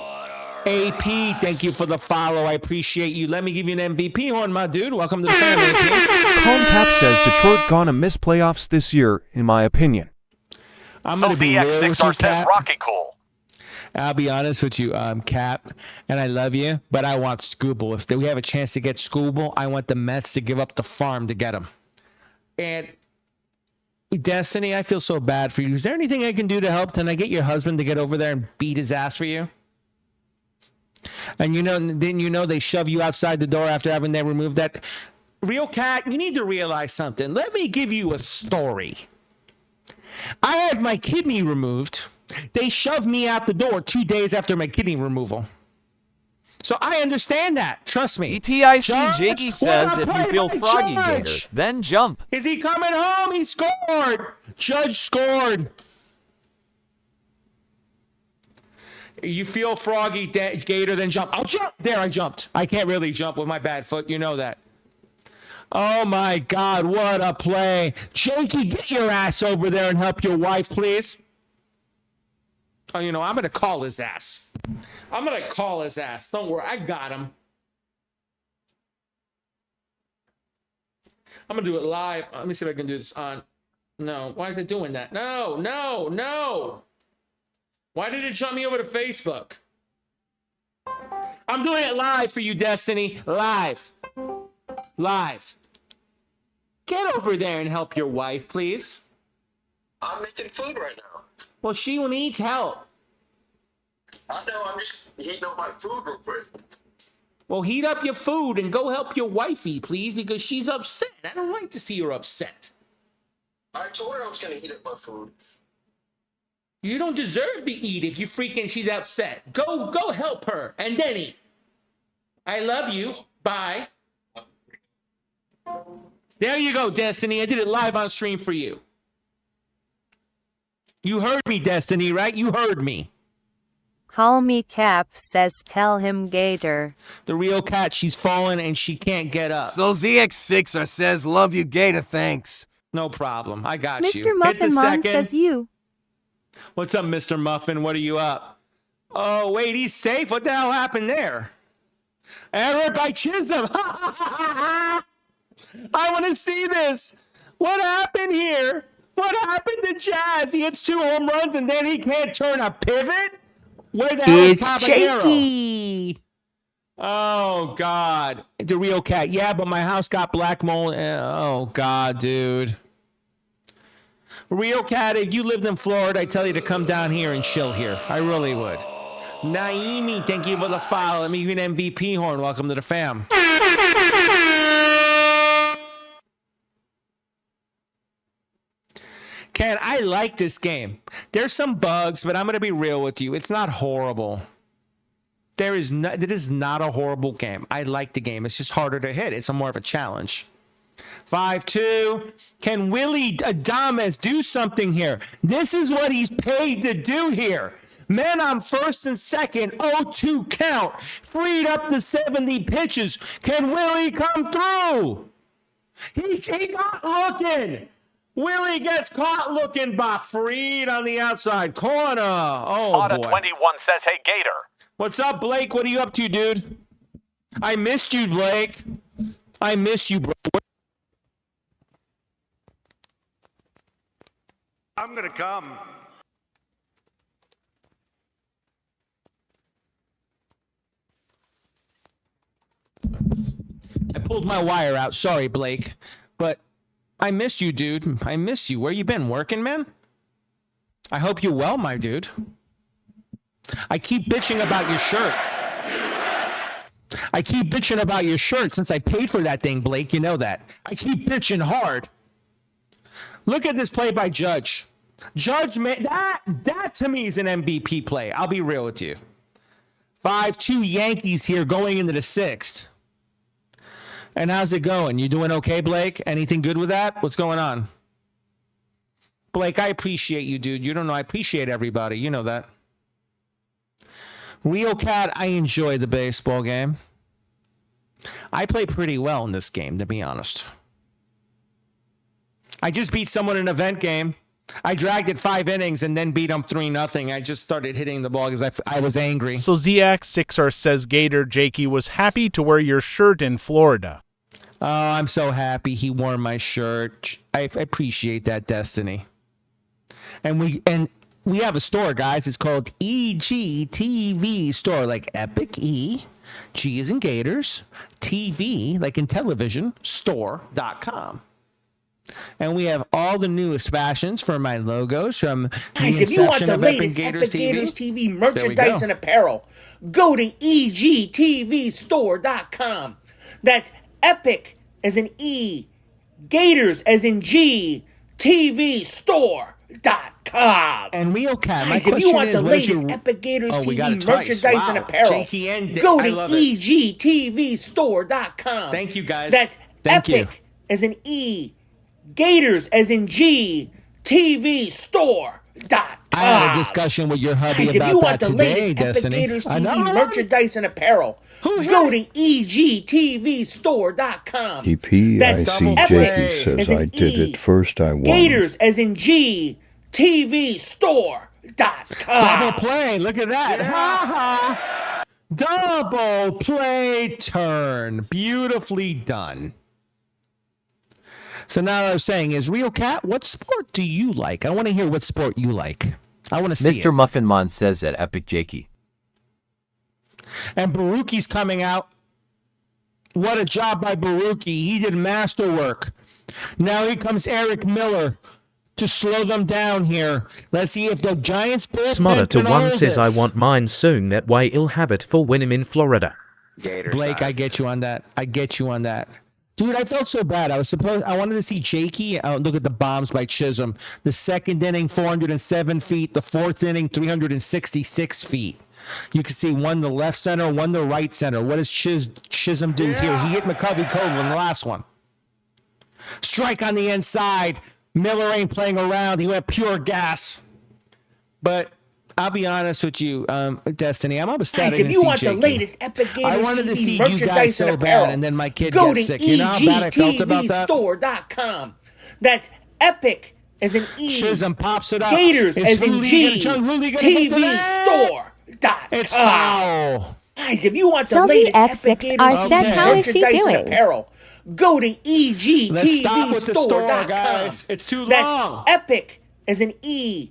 AP, thank you for the follow. I appreciate you. Let me give you an MVP horn, my dude. Welcome to the family, AP. Calm Cap says Detroit gonna miss playoffs this year, in my opinion. I'm going to be real with you, Cap. Rocky Cool. I'll be honest with you, Cap, and I love you, but I want Scooble. If we have a chance to get Scooble, I want the Mets to give up the farm to get him. And Destiny, I feel so bad for you. Is there anything I can do to help? Can I get your husband to get over there and beat his ass for you? And didn't you know they shove you outside the door after having they removed that? Real Cat, you need to realize something. Let me give you a story. I had my kidney removed. They shoved me out the door 2 days after my kidney removal. So I understand that. Trust me. EPICGatorsTV says if you feel froggy, Gator, then jump. Is he coming home? He scored. Judge scored. You feel froggy, Gator, then jump. I'll jump. There, I jumped. I can't really jump with my bad foot. You know that. Oh, my God. What a play. Jakey, get your ass over there and help your wife, please. Oh, I'm going to call his ass. I'm going to call his ass. Don't worry. I got him. I'm going to do it live. Let me see if I can do this on. No. Why is it doing that? No. Why did it jump me over to Facebook? I'm doing it live for you, Destiny. Live. Get over there and help your wife, please. I'm making food right now. Well, she needs help. I know, I'm just heating up my food real quick. Well, heat up your food and go help your wifey, please, because she's upset. I don't like to see her upset. I told her I was going to heat up my food. You don't deserve to eat if she's upset. Go help her and then eat. I love you. Bye. There you go, Destiny. I did it live on stream for you. You heard me, Destiny, right? You heard me. Call me Cap says tell him Gator. The real Cat, she's fallen and she can't get up. So ZX6er says love you, Gator, thanks. No problem. I got you. Mr. Muffin Mom says you. What's up, Mr. Muffin? What are you up? Oh, wait, he's safe? What the hell happened there? Error by Chisholm. I want to see this. What happened here? What happened to Jazz? He hits 2 home runs and then he can't turn a pivot? Where the hell is Caballero? Shaky. Oh, God. The real Cat. Yeah, but my house got black mold. Oh, God, dude. Real Cat, if you lived in Florida, I'd tell you to come down here and chill here. I really would. Naimi, thank you for the follow. Let me give you an MVP horn. Welcome to the fam. Ken, I like this game. There's some bugs, but I'm going to be real with you. It's not horrible. It is not a horrible game. I like the game. It's just harder to hit. It's more of a challenge. 5-2. Can Willie Adames do something here? This is what he's paid to do here. Men on first and second, 0-2 count. Freed up to 70 pitches. Can Willie come through? He got looking. Willie gets caught looking by Freed on the outside corner. Oh, Spot boy. 21 says, hey, Gator. What's up, Blake? What are you up to, dude? I missed you, Blake. I miss you, bro. I'm gonna come. I pulled my wire out. Sorry, Blake. But I miss you, dude. I miss you. Where you been? Working, man? I hope you're well, my dude. I keep bitching about your shirt. I keep bitching about your shirt since I paid for that thing, Blake. You know that. I keep bitching hard. Look at this play by Judge. Judge, man, that to me is an MVP play. I'll be real with you. 5-2 Yankees here going into the 6th. And how's it going? You doing okay, Blake? Anything good with that? What's going on? Blake, I appreciate you, dude. You don't know I appreciate everybody. You know that. Real Cat, I enjoy the baseball game. I play pretty well in this game, to be honest. I just beat someone in an event game. I dragged it 5 innings and then beat them 3-0. I just started hitting the ball because I was angry. So ZX6R says Gator Jakey was happy to wear your shirt in Florida. Oh, I'm so happy he wore my shirt. I appreciate that, Destiny. And we have a store, guys. It's called EPICGatorsTV store, like Epic E, G is in Gators, TV, like in television, store.com. And we have all the newest fashions for my logos from guys, if you want the latest Epic Gators TV merchandise and apparel, go to EPICGatorsTV.com. That's Epic as in E, Gators as in G, TV store.com. And Real Cat, guys, if you want the latest Epic Gators TV merchandise and apparel, go to EPICGatorsTV.com. Thank you, guys. That's Epic as in E, Gators as in G, TV store.com. I had a discussion with your hubby guys, about if you want that the today, latest Destiny. Epic Gators TV merchandise and apparel, go to EPICGatorsTV.com. EPIC Jakey says I did it first, I won. Gators as in G, TV store.com. Double play, look at that. Ha ha. Double play turn. Beautifully done. So now what I was saying is, Real Cat, what sport do you like? I want to hear what sport you like. I want to see Mr. Muffinmon says at Epic Jakey. And Baruki's coming out. What a job by Baruki. He did masterwork. Now here comes Eric Miller to slow them down here. Let's see if the Giants Smarter to one says I want mine soon. That way he'll have it for when I'm in Florida. Blake, I get you on that. I get you on that. Dude, I felt so bad. I wanted to see Jakey. Look at the bombs by Chisholm. The 2nd inning, 407 feet. The 4th inning, 366 feet. You can see one the left center, one the right center. What does Chisholm do here? He hit McCovey Cove in the last one. Strike on the inside. Miller ain't playing around. He went pure gas. But I'll be honest with you, Destiny. I'm upset. Guys, if you want the latest Epic Gators I wanted to see TV you guys merchandise so and apparel, bad, and then my kid go gets to sick. You know how bad I felt about that? EPICGatorsTV.com. That's Epic as in E. Chisholm pops it up. Gators Is as in G. TV store.com. It's foul. Guys, if you want the Sylvie latest Epic X6R Gators said, TV how is she merchandise doing? and apparel, go to Let's stop with the store, EPICGatorsTV.com. guys. It's too That's long. Epic as in E.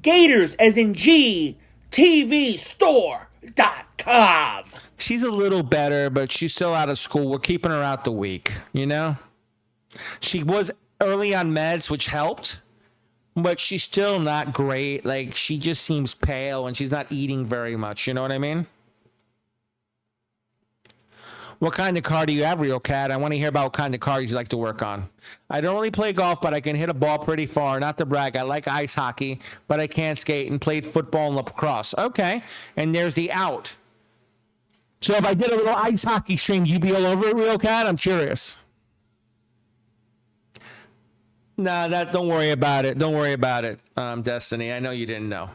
Gators as in G. TV store.com. She's a little better, but she's still out of school. We're keeping her out the week, you know? She was early on meds, which helped, but she's still not great. Like, she just seems pale and she's not eating very much. You know what I mean? What kind of car do you have, Real Cat? I want to hear about what kind of cars you like to work on. I don't really play golf, but I can hit a ball pretty far. Not to brag, I like ice hockey, but I can't skate and played football and lacrosse. Okay, and there's the out. So if I did a little ice hockey stream, you'd be all over it, Real Cat? I'm curious. Nah, don't worry about it. Don't worry about it, Destiny. I know you didn't know.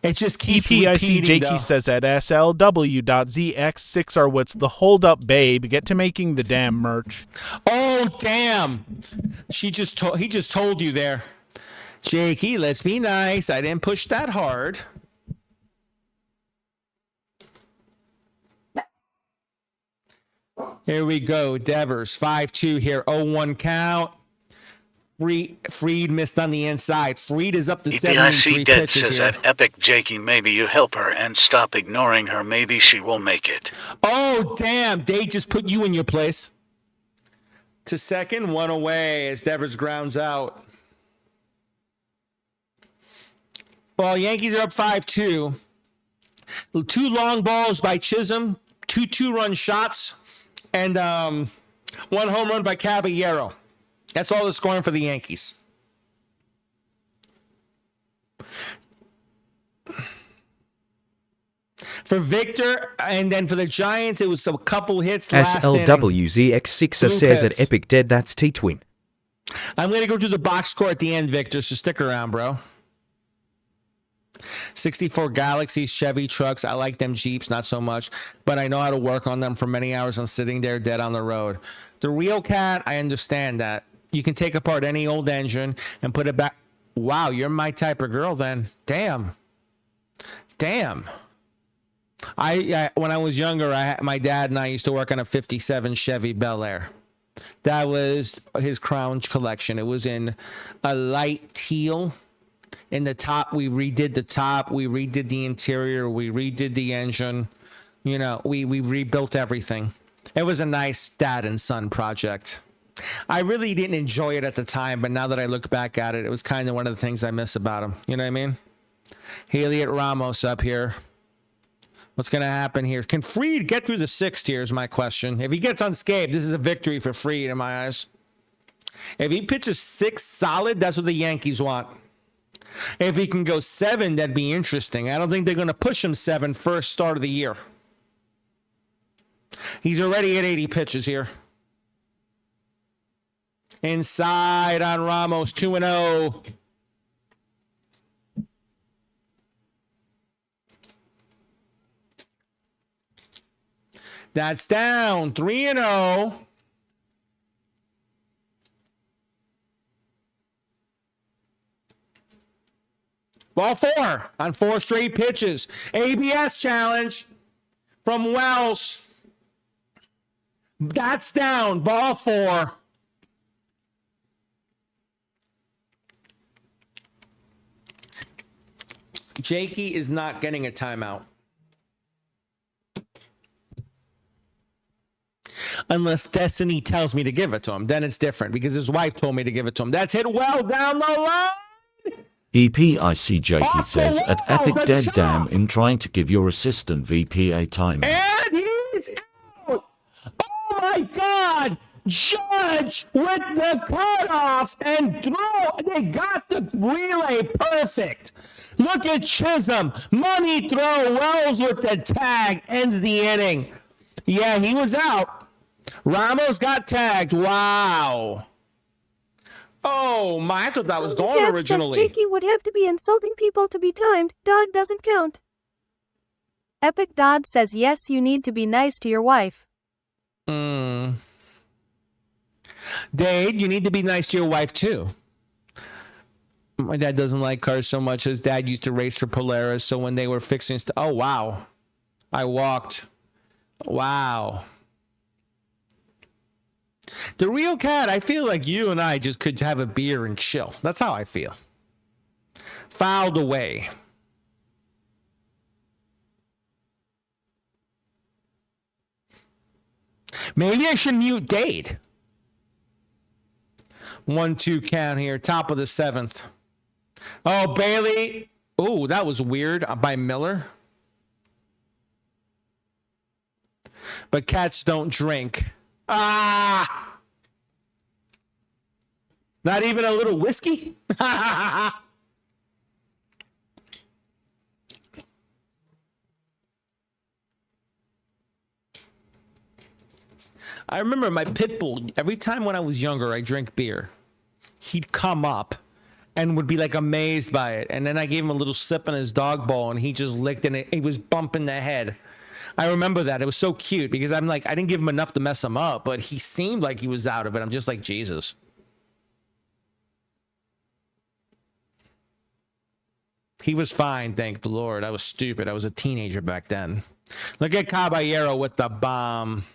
It just keeps repeating, Jakey though. says at SLW.ZX6R, what's the hold up, babe? Get to making the damn merch. Oh, damn. He just told you there. Jakey, let's be nice. I didn't push that hard. Here we go. Devers, 5-2 here. 0-1 count. Freed missed on the inside. Freed is up to 73 EPIC Dead pitches says here. at Epic Jakey, maybe you help her and stop ignoring her. Maybe she will make it. Oh, damn. They just put you in your place. To second, one away as Devers grounds out. Well, Yankees are up 5-2. 2 long balls by Chisholm, 2 2-run shots, and 1 home run by Caballero. That's all the scoring for the Yankees. For Victor, and then for the Giants, it was a couple hits last inning. SLWZX6 says at Epic Dead, that's T-Twin. I'm going to go to the box score at the end, Victor, so stick around, bro. 64 Galaxies, Chevy trucks. I like them Jeeps, not so much, but I know how to work on them for many hours. I'm sitting there dead on the road. The Real Cat, I understand that. You can take apart any old engine and put it back. Wow, you're my type of girl then. Damn. I when I was younger, my dad and I used to work on a 57 Chevy Bel Air. That was his crown collection. It was in a light teal. In the top, we redid the top. We redid the interior. We redid the engine. You know, we rebuilt everything. It was a nice dad and son project. I really didn't enjoy it at the time, but now that I look back at it, it was kind of one of the things I miss about him. You know what I mean? Haley at Ramos up here. What's going to happen here? Can Fried get through the 6th here is my question. If he gets unscathed, this is a victory for Fried in my eyes. If he pitches 6 solid, that's what the Yankees want. If he can go 7, that'd be interesting. I don't think they're going to push him 7 first start of the year. He's already at 80 pitches here. Inside on Ramos, 2-0. That's down, 3-0. Ball 4 on 4 straight pitches. ABS challenge from Wells. That's down, ball 4. Jakey is not getting a timeout. Unless Destiny tells me to give it to him. Then it's different because his wife told me to give it to him. That's hit well down the line. EPICGatorsTV says at Epic Dead Damn in trying to give your assistant VP a timeout. And he's out. Oh my God. Judge with the cutoff and throw. They got the relay perfect. Look at Chisholm. Money throw. Wells with the tag. Ends the inning. Yeah, he was out. Ramos got tagged. Wow. Oh my, I thought that was gone originally. Says Jakey would have to be insulting people to be timed. Dog doesn't count. Epic Dodd says yes, you need to be nice to your wife. Dade, you need to be nice to your wife too. My dad doesn't like cars so much. His dad used to race for Polaris, so when they were fixing stuff, oh wow. I walked. Wow. The Real Cat, I feel like you and I just could have a beer and chill. That's how I feel. Fouled away. Maybe I should mute Dade. 1-2 count here. Top of the 7th. Oh, Bailey. Oh, that was weird by Miller. But cats don't drink. Ah! Not even a little whiskey? I remember my pit bull, every time when I was younger, I drank beer. He'd come up and would be like amazed by it. And then I gave him a little sip in his dog bowl and he just licked it. He was bumping the head. I remember that. It was so cute because I'm like, I didn't give him enough to mess him up, but he seemed like he was out of it. I'm just like, Jesus. He was fine, thank the Lord. I was stupid. I was a teenager back then. Look at Caballero with the bomb.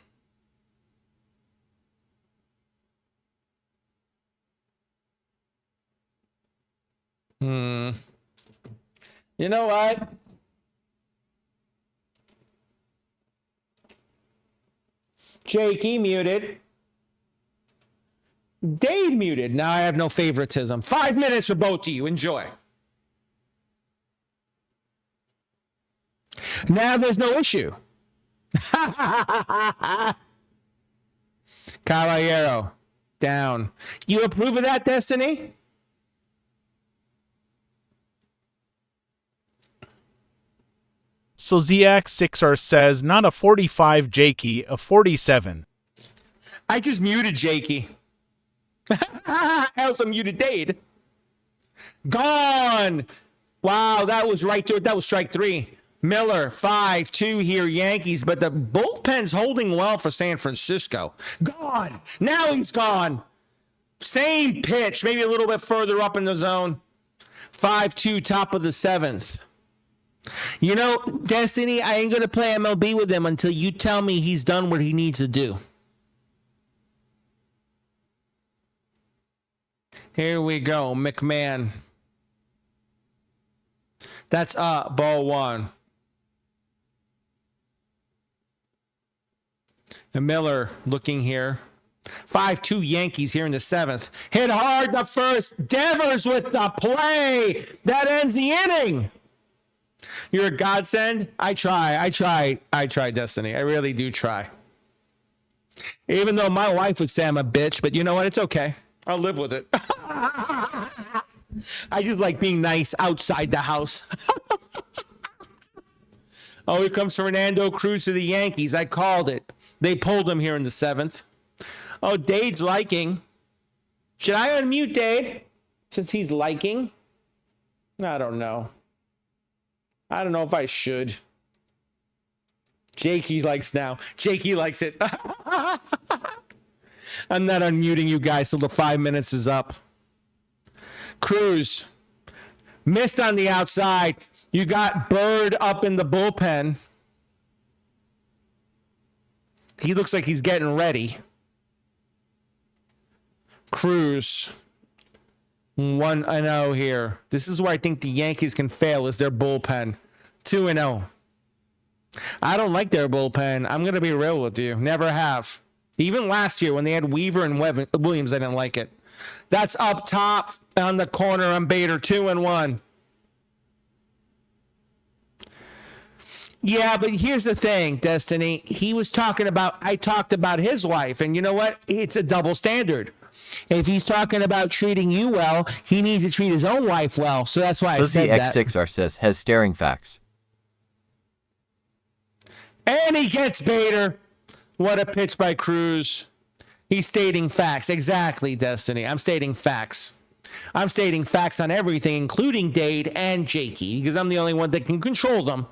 You know what? Jakey muted. Dade muted. Now I have no favoritism. 5 minutes for both of you. Enjoy. Now there's no issue. Caballero, down. You approve of that, Destiny? So ZX6R says, not a 45, Jakey, a 47. I just muted Jakey. I also muted Dade. Gone. Wow, that was right to it. That was strike 3. Miller, 5-2 here, Yankees, but the bullpen's holding well for San Francisco. Gone. Now he's gone. Same pitch, maybe a little bit further up in the zone. 5-2, top of the 7th. You know, Destiny, I ain't going to play MLB with him until you tell me he's done what he needs to do. Here we go, McMahon. That's up, ball 1. And Miller looking here. 5-2 Yankees here in the 7th. Hit hard the first. Devers with the play. That ends the inning. You're a godsend. I try, Destiny. I really do try. Even though my wife would say I'm a bitch, but you know what? It's okay. I'll live with it. I just like being nice outside the house. Oh, here comes Fernando Cruz to the Yankees. I called it. They pulled him here in the 7th. Oh, Dade's liking. Should I unmute Dade since he's liking? I don't know. I don't know if I should. Jakey likes now. Jakey likes it. I'm not unmuting you guys till the 5 minutes is up. Cruz missed on the outside. You got Bird up in the bullpen. He looks like he's getting ready. Cruz 1-0 here. This is where I think the Yankees can fail, is their bullpen. 2-0. I don't like their bullpen. I'm going to be real with you. Never have. Even last year when they had Weaver and Williams, I didn't like it. That's up top on the corner on Bader. 2-1. Yeah, but here's the thing, Destiny. I talked about his wife, and you know what? It's a double standard. If he's talking about treating you well, he needs to treat his own wife well. So that's why I said that. So the X6R says, has staring facts. And he gets Bader. What a pitch by Cruz. He's stating facts. Exactly, Destiny. I'm stating facts. I'm stating facts on everything, including Dade and Jakey, because I'm the only one that can control them.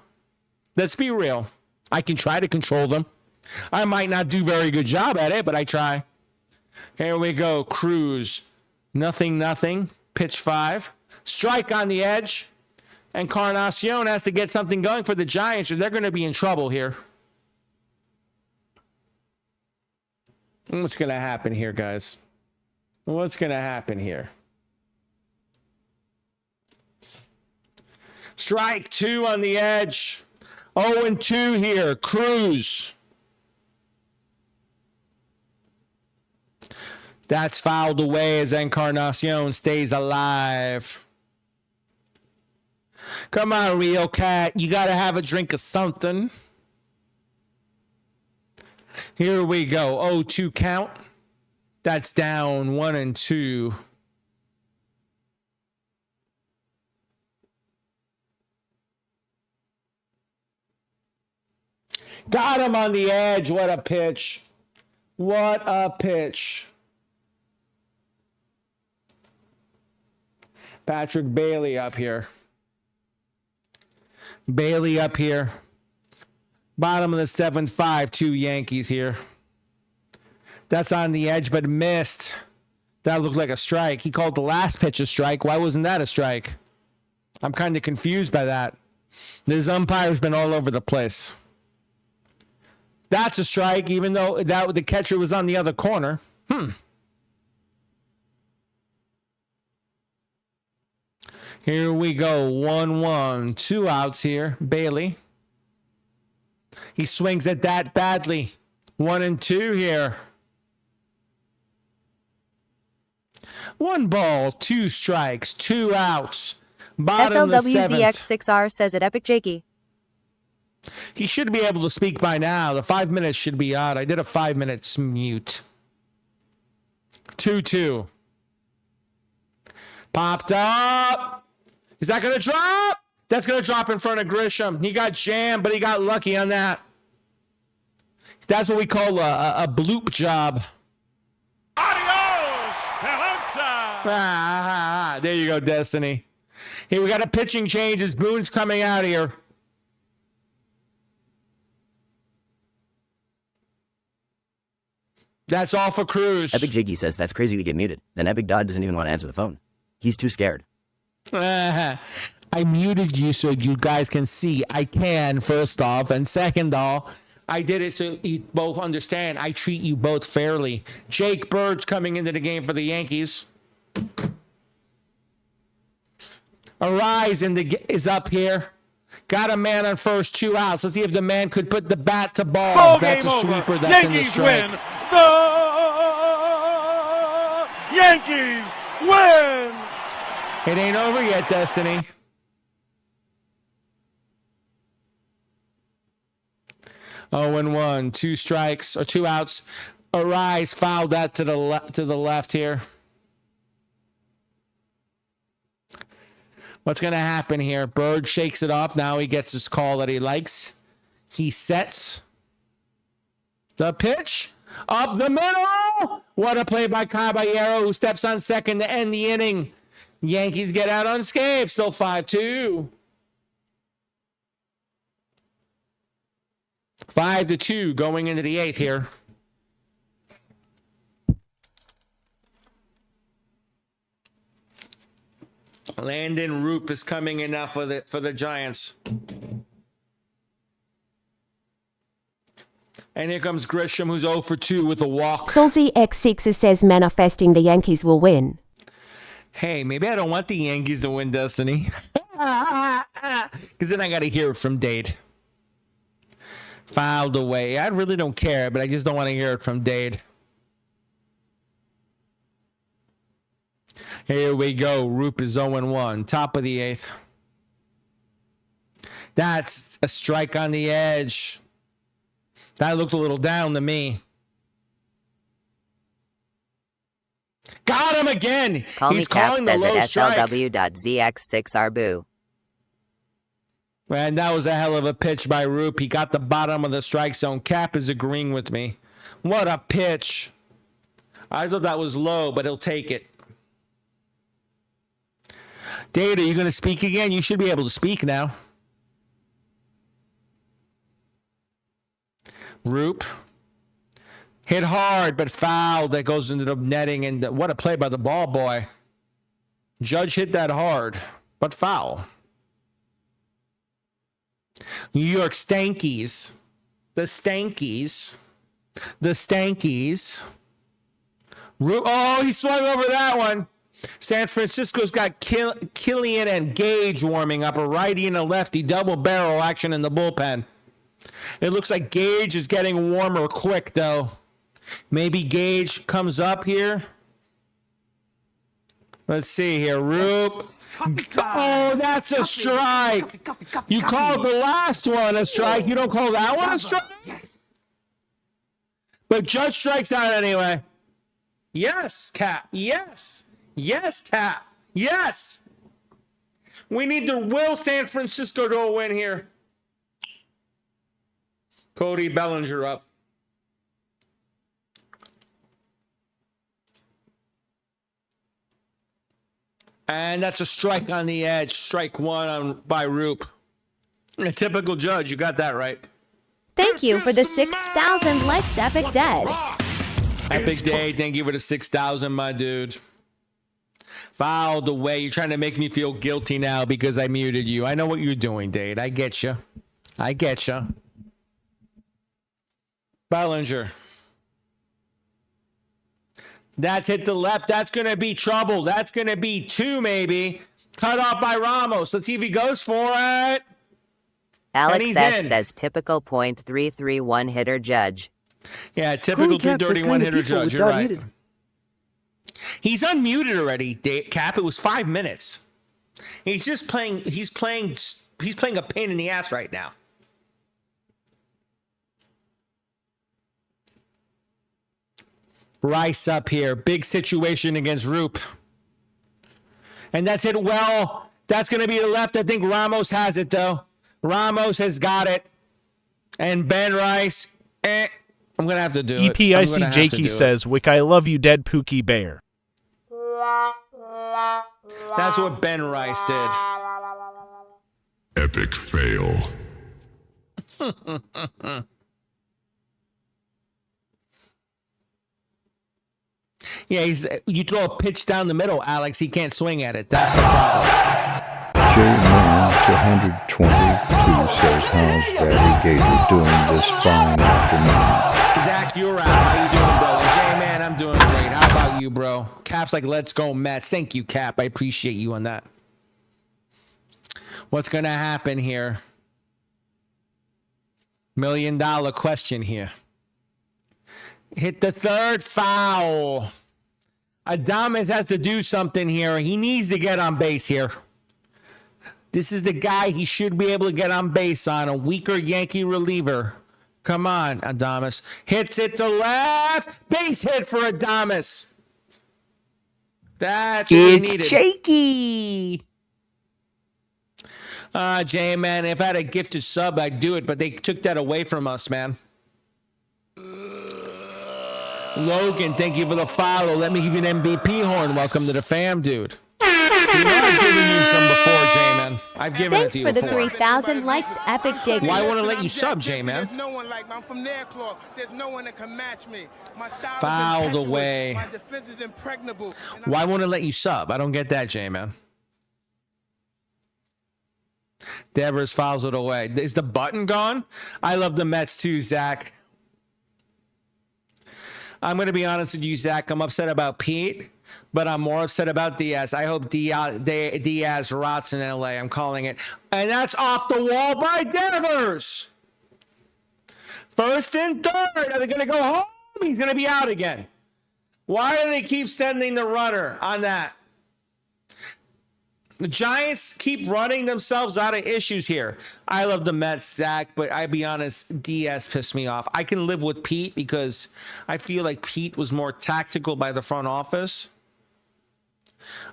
Let's be real. I can try to control them. I might not do a very good job at it, but I try. Here we go. Cruz. Nothing. Pitch 5. Strike on the edge. Encarnacion has to get something going for the Giants, or they're going to be in trouble here. What's going to happen here, guys? What's going to happen here? Strike 2 on the edge. 0-2 here. Cruz. That's fouled away as Encarnacion stays alive. Come on, Rio Cat. You got to have a drink of something. Here we go. 0-2 count. That's down 1-2. Got him on the edge. What a pitch. What a pitch. Patrick Bailey up here. Bailey up here. Bottom of the 7th, 5-2 Yankees here. That's on the edge, but missed. That looked like a strike. He called the last pitch a strike. Why wasn't that a strike? I'm kind of confused by that. This umpire's been all over the place. That's a strike, even though the catcher was on the other corner. Here we go. 1-1. 2 outs here. Bailey. He swings at that badly. 1-2 here. 1 ball, 2 strikes, 2 outs. Bottom of the 7th. SLWZX6R says at Epic Jakey. He should be able to speak by now. The 5 minutes should be out. I did a 5 minutes mute. 2-2. Popped up. Is that going to drop? That's going to drop in front of Grisham. He got jammed, but he got lucky on that. That's what we call a bloop job. Adios, pelota. There you go, Destiny. Hey, we got a pitching change as Boone's coming out here. That's all for Cruz. Epic Jiggy says that's crazy we get muted. Then Epic Dodd doesn't even want to answer the phone. He's too scared. I muted you so you guys can see. I can, first off. And second off, I did it so you both understand. I treat you both fairly. Jake Bird's coming into the game for the Yankees. Arise is up here. Got a man on first, 2 outs. Let's see if the man could put the bat to ball. That's a sweeper. That's in the strike. Win. The Yankees win. It ain't over yet, Destiny. Oh, and 1, 2 strikes or 2 outs. Arise fouled that to the left here. What's going to happen here? Bird shakes it off. Now he gets his call that he likes. He sets the pitch up the middle. What a play by Caballero, who steps on second to end the inning. Yankees get out unscathed. Still 5-2. 5-2 going into the 8th here. Landon Roop is coming in now for the Giants. And here comes Grisham, who's 0 for 2 with a walk. Solzy X6 says manifesting the Yankees will win. Hey, maybe I don't want the Yankees to win, Destiny. Because then I got to hear it from Dade. Filed away. I really don't care, but I just don't want to hear it from Dade. Here we go. Roop is 0-1. Top of the 8th. That's a strike on the edge. That looked a little down to me. Got him again. He's calling the low strike. SLW.ZX6RBoo. Man, that was a hell of a pitch by Roop. He got the bottom of the strike zone. Cap is agreeing with me. What a pitch. I thought that was low, but he'll take it. Data, you going to speak again? You should be able to speak now. Roop. Hit hard, but foul. That goes into the netting. And what a play by the ball boy. Judge hit that hard, but foul. New York Stankies. The Stankies. The Stankies. Roop. Oh, he swung over that one. San Francisco's got Killian and Gage warming up, a righty and a lefty, double barrel action in the bullpen. It looks like Gage is getting warmer quick, though. Maybe Gage comes up here. Let's see here. Roop. Oh, that's a strike. You called the last one a strike. You don't call that one a strike? But Judge strikes out anyway. Yes, Cap. Yes. Yes, Cap. Yes. We need to will San Francisco to a win here. Cody Bellinger up. And that's a strike on the edge. Strike 1 by Roop. A typical Judge. You got that right. Thank you for the 6,000 likes, Epic Dead. Epic Day. Thank you for the 6,000, my dude. Fouled away. You're trying to make me feel guilty now because I muted you. I know what you're doing, Dade. I get you. I get you. Bellinger. That's hit the left. That's going to be trouble. That's going to be 2, maybe. Cut off by Ramos. Let's see if he goes for it. Alex S. says typical .331 hitter Judge. Yeah, typical .331 hitter Judge. You're right. Muted. He's unmuted already, Cap. It was 5 minutes. He's just playing. He's playing a pain in the ass right now. Rice up here. Big situation against Roop. And that's hit well. That's going to be the left. I think Ramos has it, though. Ramos has got it. And Ben Rice, I'm going to have to do it. EPICGatorsTV says, Wick, I love you, dead Pookie Bear. That's what Ben Rice did. Epic fail. Yeah, you throw a pitch down the middle, Alex, he can't swing at it. That's the problem. J-Man-122 says, how's Barry Gator doing this fine afternoon? Zach, you're out. How you doing, bro? J-Man, I'm doing great. How about you, bro? Cap's like, let's go, Mets. Thank you, Cap. I appreciate you on that. What's going to happen here? $1 million question here. Hit the third, foul. Adames has to do something here. He needs to get on base here. This is the guy he should be able to get on base on, a weaker Yankee reliever. Come on, Adames. Hits it to left. Base hit for Adames. That's what he needed. It's shaky. J-Man, if I had a gifted sub, I'd do it, but they took that away from us, man. Logan, thank you for the follow. Let me give you an MVP horn. Welcome to the fam, dude. You know I've given you some before, J-Man. I've given it to you Thanks for the before. 3,000 likes, Epic Jake. Why won't I let you sub, J-Man? There's no one like me. I'm from Nairclaw. There's no one that can match me. My style Fouled is away. My defense is impregnable. Why won't I let you sub? I don't get that, J-Man. Devers fouls it away. Is the button gone? I love the Mets too, Zach. I'm going to be honest with you, Zach. I'm upset about Pete, but I'm more upset about Diaz. I hope Diaz rots in LA. I'm calling it. And that's off the wall by Devers. First and third. Are they going to go home? He's going to be out again. Why do they keep sending the runner on that? The Giants keep running themselves out of issues here. I love the Mets, Zach, but I'll be honest, Diaz pissed me off. I can live with Pete because I feel like Pete was more tactical by the front office.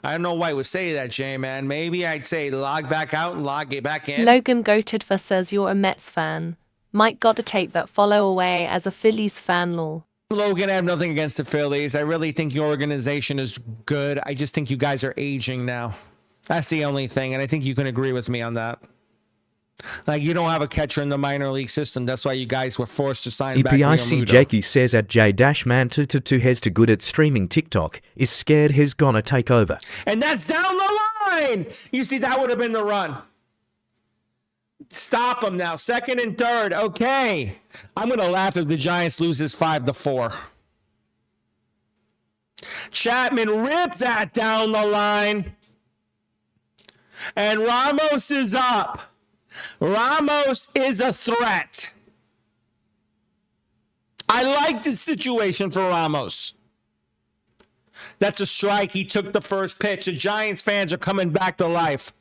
I don't know why I would say that, J-Man. Maybe I'd say log back out and log it back in. Logan Goatedva says you're a Mets fan. Mike gotta take that follow away as a Phillies fan lol. Logan, I have nothing against the Phillies. I really think your organization is good. I just think you guys are aging now. That's the only thing, and I think you can agree with me on that. Like, you don't have a catcher in the minor league system. That's why you guys were forced to sign back EPICGatorsTV says at J-Man222 has to good at streaming TikTok, is scared he's gonna take over. And that's down the line! You see, that would have been the run. Stop him now. Second and third. Okay. I'm going to laugh if the Giants loses 5-4. Chapman ripped that down the line. And Ramos is up. Ramos is a threat. I like this situation for Ramos. That's a strike. He took the first pitch. The Giants fans are coming back to life.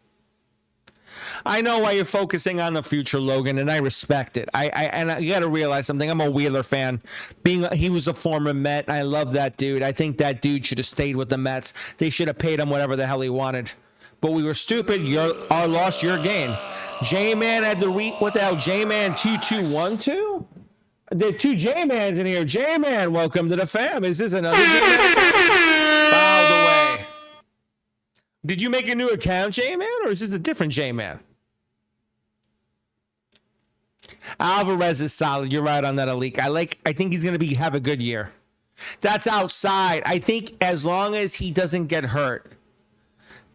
I know why you're focusing on the future, Logan, and I respect it. You got to realize something. I'm a Wheeler fan. He was a former Met, and I love that dude. I think that dude should have stayed with the Mets. They should have paid him whatever the hell he wanted. But we were stupid. Our loss, your gain. J-Man had the what the hell? J-Man 2212? There are two J-Mans in here. J-Man, welcome to the fam. Is this another J-Man? Fouled away. Did you make a new account, J-Man, or is this a different J-Man? Alvarez is solid. You're right on that, Alik. I think he's going to have a good year. That's outside. I think as long as he doesn't get hurt,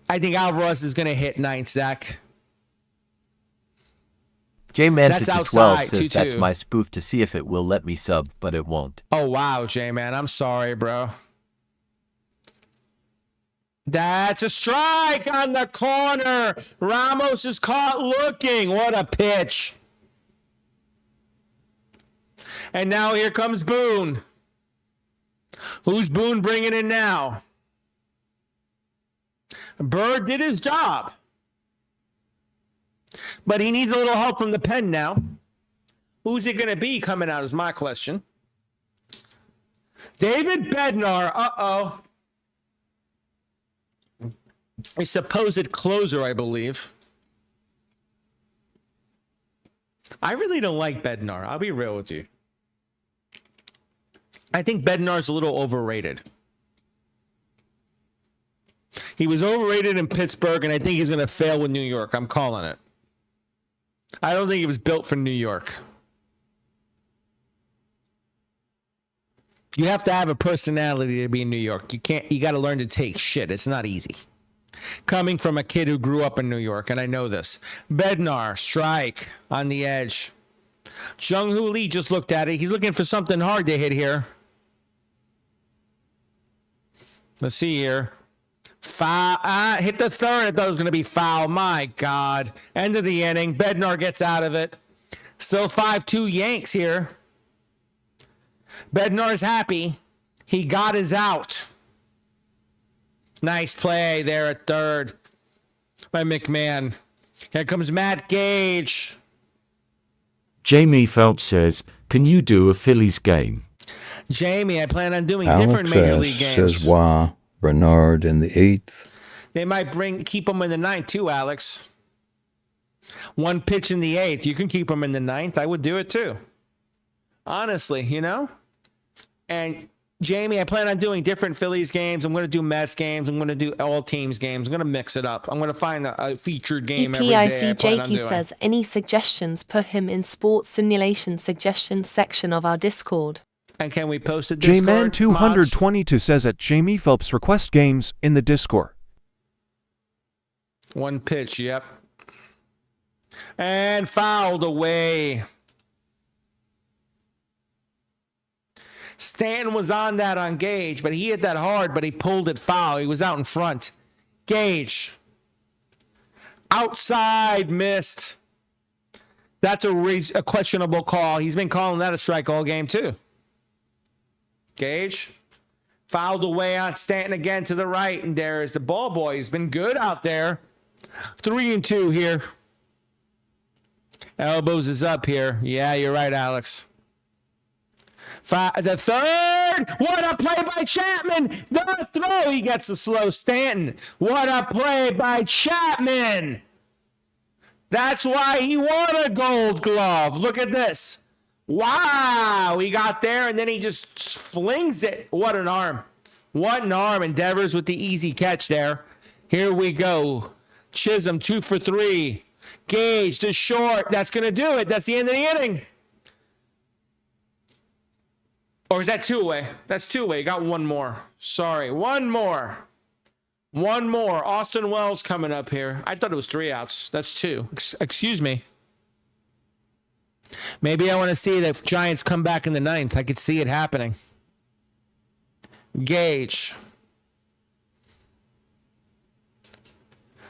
I think Alvarez is going to hit ninth, Zach. J-Man212 says that's my spoof to see if it will let me sub, but it won't. Oh, wow, J-Man. I'm sorry, bro. That's a strike on the corner. Ramos is caught looking. What a pitch. And now here comes Boone. Who's Boone bringing in now? Bird did his job. But he needs a little help from the pen now. Who's it going to be coming out is my question. David Bednar. Uh-oh. A supposed closer, I believe. I really don't like Bednar. I'll be real with you. I think Bednar's a little overrated. He was overrated in Pittsburgh, and I think he's going to fail with New York. I'm calling it. I don't think he was built for New York. You have to have a personality to be in New York. You got to learn to take shit. It's not easy. Coming from a kid who grew up in New York, and I know this. Bednar, strike on the edge. Jung-Hoo Lee just looked at it. He's looking for something hard to hit here. Let's see here. Foul. Hit the third. I thought it was going to be foul. My God. End of the inning. Bednar gets out of it. Still 5-2 Yanks here. Bednar's happy. He got his out. Nice play there at third by McMahon. Here comes Matt Gage. Jamie Phelps says, can you do a Phillies game? Jamie, I plan on doing Alex different Major League games. Says, why? Bernard in the 8th. They might keep him in the 9th too, Alex. One pitch in the 8th. You can keep him in the 9th. I would do it too. Honestly, you know? And Jamie, I plan on doing different Phillies games. I'm going to do Mets games. I'm going to do all teams games. I'm going to mix it up. I'm going to find a featured game every day. EPICGatorsTV says, any suggestions, put him in sports simulation suggestions section of our Discord. And can we post it? Discord J-Man 222 says at Jamie Phelps request games in the Discord. One pitch, yep. And fouled away. Stanton was on that on Gage, but he hit that hard, but he pulled it foul. He was out in front. Gage. Outside, missed. That's a questionable call. He's been calling that a strike all game, too. Gage. Fouled away on Stanton again to the right, and there is the ball boy. He's been good out there. 3-2 here. Elbows is up here. Yeah, you're right, Alex. The third. What a play by Chapman. The throw. He gets the slow Stanton. What a play by Chapman. That's why he won a Gold Glove. Look at this. Wow. He got there, and then he just flings it. What an arm. What an arm. Endeavors with the easy catch there. Here we go. Chisholm 2 for 3. Gage to short. That's going to do it. That's the end of the inning. Or is that 2 away? That's 2 away. Got one more. Sorry. One more. One more. Austin Wells coming up here. I thought it was 3 outs. That's 2. Excuse me. Maybe I want to see the Giants come back in the 9th. I could see it happening. Gage.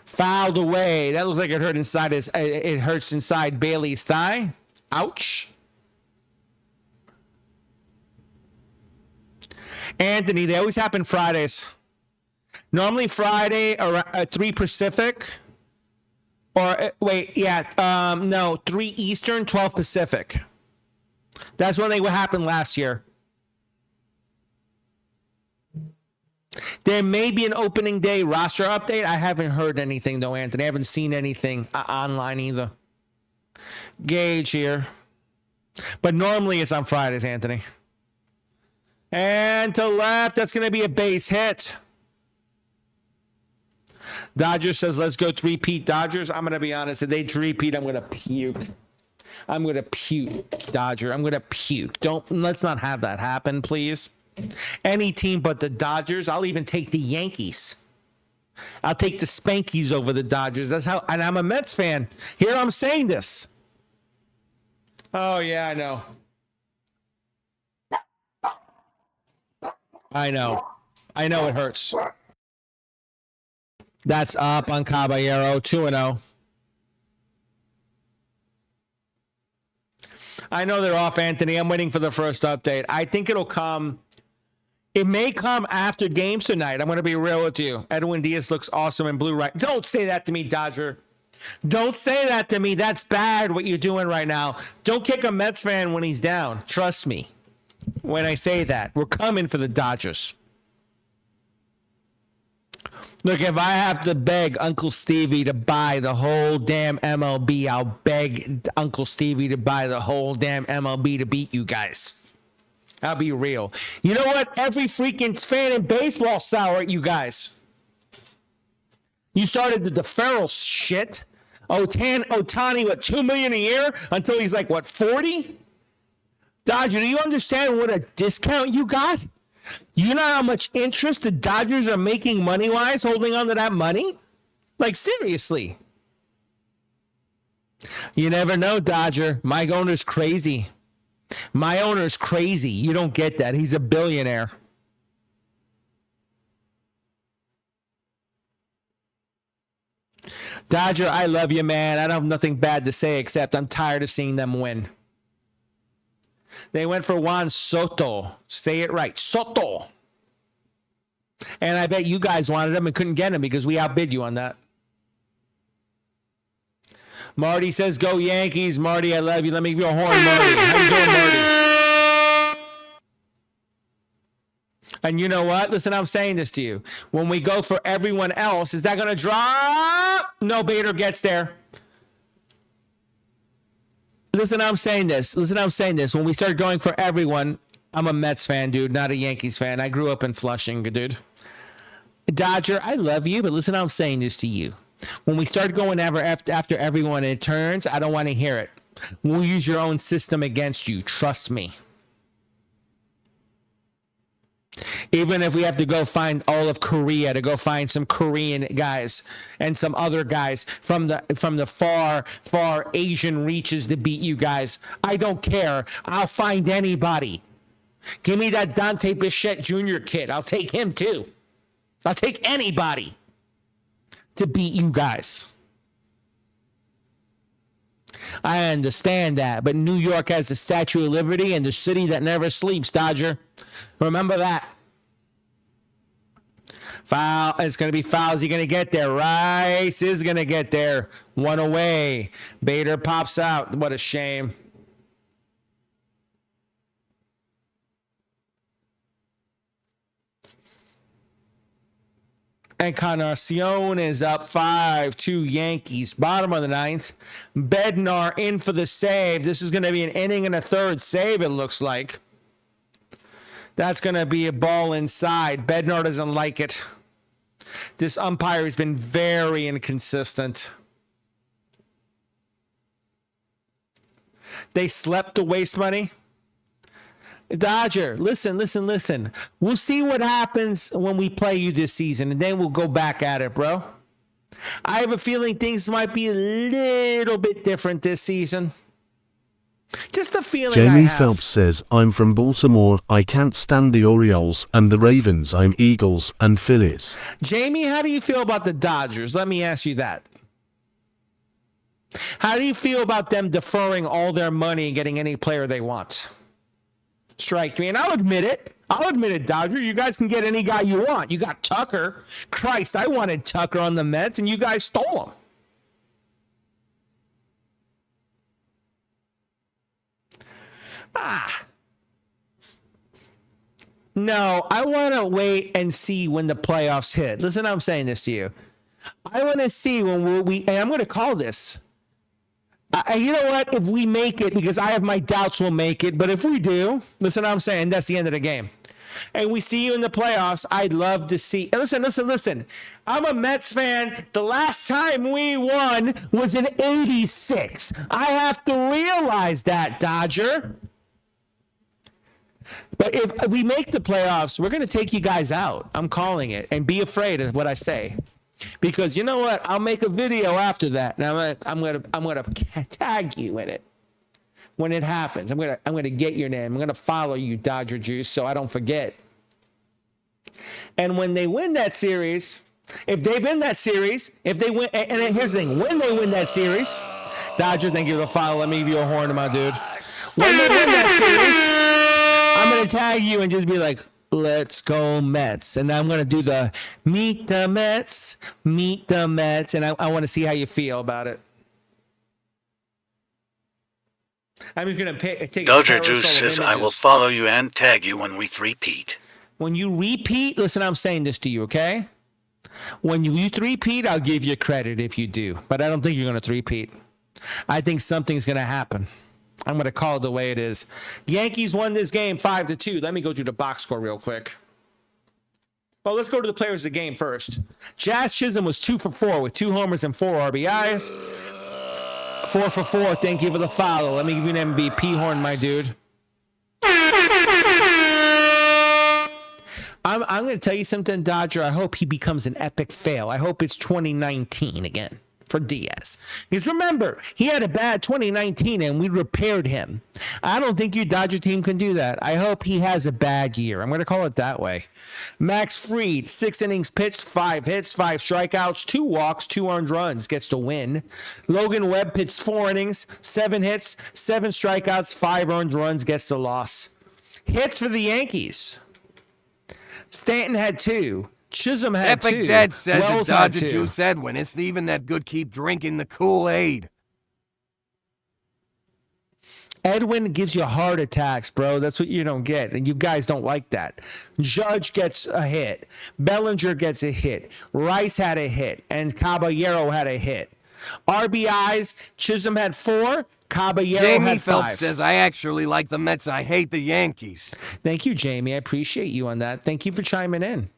Fouled away. That looks like it hurt inside it hurts inside Bailey's thigh. Ouch. Anthony, they always happen Fridays. Normally Friday or 3 Pacific. Or wait, yeah, no, 3 Eastern, 12 Pacific. That's when they would happen last year. There may be an opening day roster update. I haven't heard anything though, Anthony. I haven't seen anything online either. Gage here. But normally it's on Fridays, Anthony. And to left, that's going to be a base hit. Dodgers says, let's go 3-peat Dodgers. I'm going to be honest. If they 3-peat, I'm going to puke. I'm going to puke, Dodger. I'm going to puke. Let's not have that happen, please. Any team but the Dodgers. I'll even take the Yankees. I'll take the Spankies over the Dodgers. That's how, and I'm a Mets fan. Here I'm saying this. Oh, yeah, I know. I know it hurts. That's up on Caballero, 2-0. I know they're off, Anthony. I'm waiting for the first update. I think it'll come. It may come after games tonight. I'm going to be real with you. Edwin Diaz looks awesome in blue right. Don't say that to me, Dodger. Don't say that to me. That's bad what you're doing right now. Don't kick a Mets fan when he's down. Trust me. when I say that. We're coming for the Dodgers. Look, if I have to beg Uncle Stevie to buy the whole damn MLB, I'll beg Uncle Stevie to buy the whole damn MLB to beat you guys. I'll be real. You know what? Every freaking fan in baseball sour at you guys. You started the deferral shit. Ohtani, what, $2 million a year until he's like, what, 40? Dodger, do you understand what a discount you got? You know how much interest the Dodgers are making money-wise holding on to that money? Like, seriously. You never know, Dodger. My owner's crazy. My owner's crazy. You don't get that. He's a billionaire. Dodger, I love you, man. I don't have nothing bad to say except I'm tired of seeing them win. They went for Juan Soto. Say it right. Soto. And I bet you guys wanted him and couldn't get him because we outbid you on that. Marty says, go Yankees. Marty, I love you. Let me give you a horn, Marty. How you doing, Marty? And you know what? Listen, I'm saying this to you. When we go for everyone else, is that going to drop? No, Bader gets there. Listen, I'm saying this. When we start going for everyone, I'm a Mets fan, dude, not a Yankees fan. I grew up in Flushing, dude. Dodger, I love you, but listen, I'm saying this to you. When we start going after everyone and it turns, I don't want to hear it. We'll use your own system against you. Trust me. Even if we have to go find all of Korea to go find some Korean guys and some other guys from the far Asian reaches to beat you guys, I don't care. I'll find anybody. Give me that Dante Bichette Jr. kid. I'll take him too. I'll take anybody to beat you guys. I understand that, but New York has the Statue of Liberty and the city that never sleeps, Dodger. Remember that. Foul. It's going to be fouls. He's going to get there. Rice is going to get there. One away. Bader pops out. What a shame. Encarnacion is up 5-2 Yankees. Bottom of the ninth. Bednar in for the save. This is going to be an inning and a third save, it looks like. That's going to be a ball inside. Bednar doesn't like it. This umpire has been very inconsistent. They slept to waste money. Dodger, listen. We'll see what happens when we play you this season, and then we'll go back at it, bro. I have a feeling things might be a little bit different this season. Just a feeling I Jamie have. Phelps says, I'm from Baltimore. I can't stand the Orioles and the Ravens. I'm Eagles and Phillies. Jamie, how do you feel about the Dodgers? Let me ask you that. How do you feel about them deferring all their money and getting any player they want? Strike me, and I'll admit it, Dodger. You guys can get any guy you want. You got Tucker. Christ, I wanted Tucker on the Mets, and you guys stole him. No, I want to wait and see when the playoffs hit. Listen, I'm saying this to you. I want to see when and I'm going to call this. You know what? If we make it, because I have my doubts we'll make it, but if we do, listen, I'm saying that's the end of the game. And we see you in the playoffs, I'd love to see. Listen. I'm a Mets fan. The last time we won was in '86. I have to realize that, Dodger. But if we make the playoffs, we're going to take you guys out. I'm calling it. And be afraid of what I say. Because you know what? I'll make a video after that, and I'm gonna tag you in it when it happens. I'm gonna get your name. I'm gonna follow you, Dodger Juice, so I don't forget. And when they win that series, if they win, and here's the thing: when they win that series, Dodger, thank you for the follow. Let me give you a horn, my dude. When they win that series, I'm gonna tag you and just be like, let's go Mets. And I'm going to do the meet the Mets. And I want to see how you feel about it. I'm just gonna take. Dodger Juice says I will follow you and tag you when we three-peat. When you repeat, listen, I'm saying this to you, okay? When you three-peat, I'll give you credit if you do, but I don't think you're gonna three-peat. I think something's gonna happen. I'm gonna call it the way it is. Yankees won this game 5-2. Let me go through the box score real quick. Well, let's go to the players of the game first. Jazz Chisholm was 2 for 4 with 2 homers and 4 RBIs. 4 for 4. Thank you for the follow. Let me give you an MVP horn, my dude. I'm going to tell you something, Dodger. I hope he becomes an epic fail. I hope it's 2019 again for Diaz. Because remember, he had a bad 2019 and we repaired him. I don't think your Dodger team can do that. I hope he has a bad year. I'm going to call it that way. Max Fried, 6 innings pitched, 5 hits, 5 strikeouts, 2 walks, 2 earned runs, gets the win. Logan Webb pitched 4 innings, 7 hits, 7 strikeouts, 5 earned runs, gets the loss. Hits for the Yankees. Stanton had 2. Chisholm had 2. Epic Dad says Wells that had Dodger 2. Juice Edwin isn't even that good. Keep drinking the Kool-Aid. Edwin gives you heart attacks, bro. That's what you don't get. And you guys don't like that. Judge gets a hit. Bellinger gets a hit. Rice had a hit. And Caballero had a hit. RBIs, Chisholm had 4. Caballero Jamie had 5. Phelps says, I actually like the Mets. I hate the Yankees. Thank you, Jamie. I appreciate you on that. Thank you for chiming in.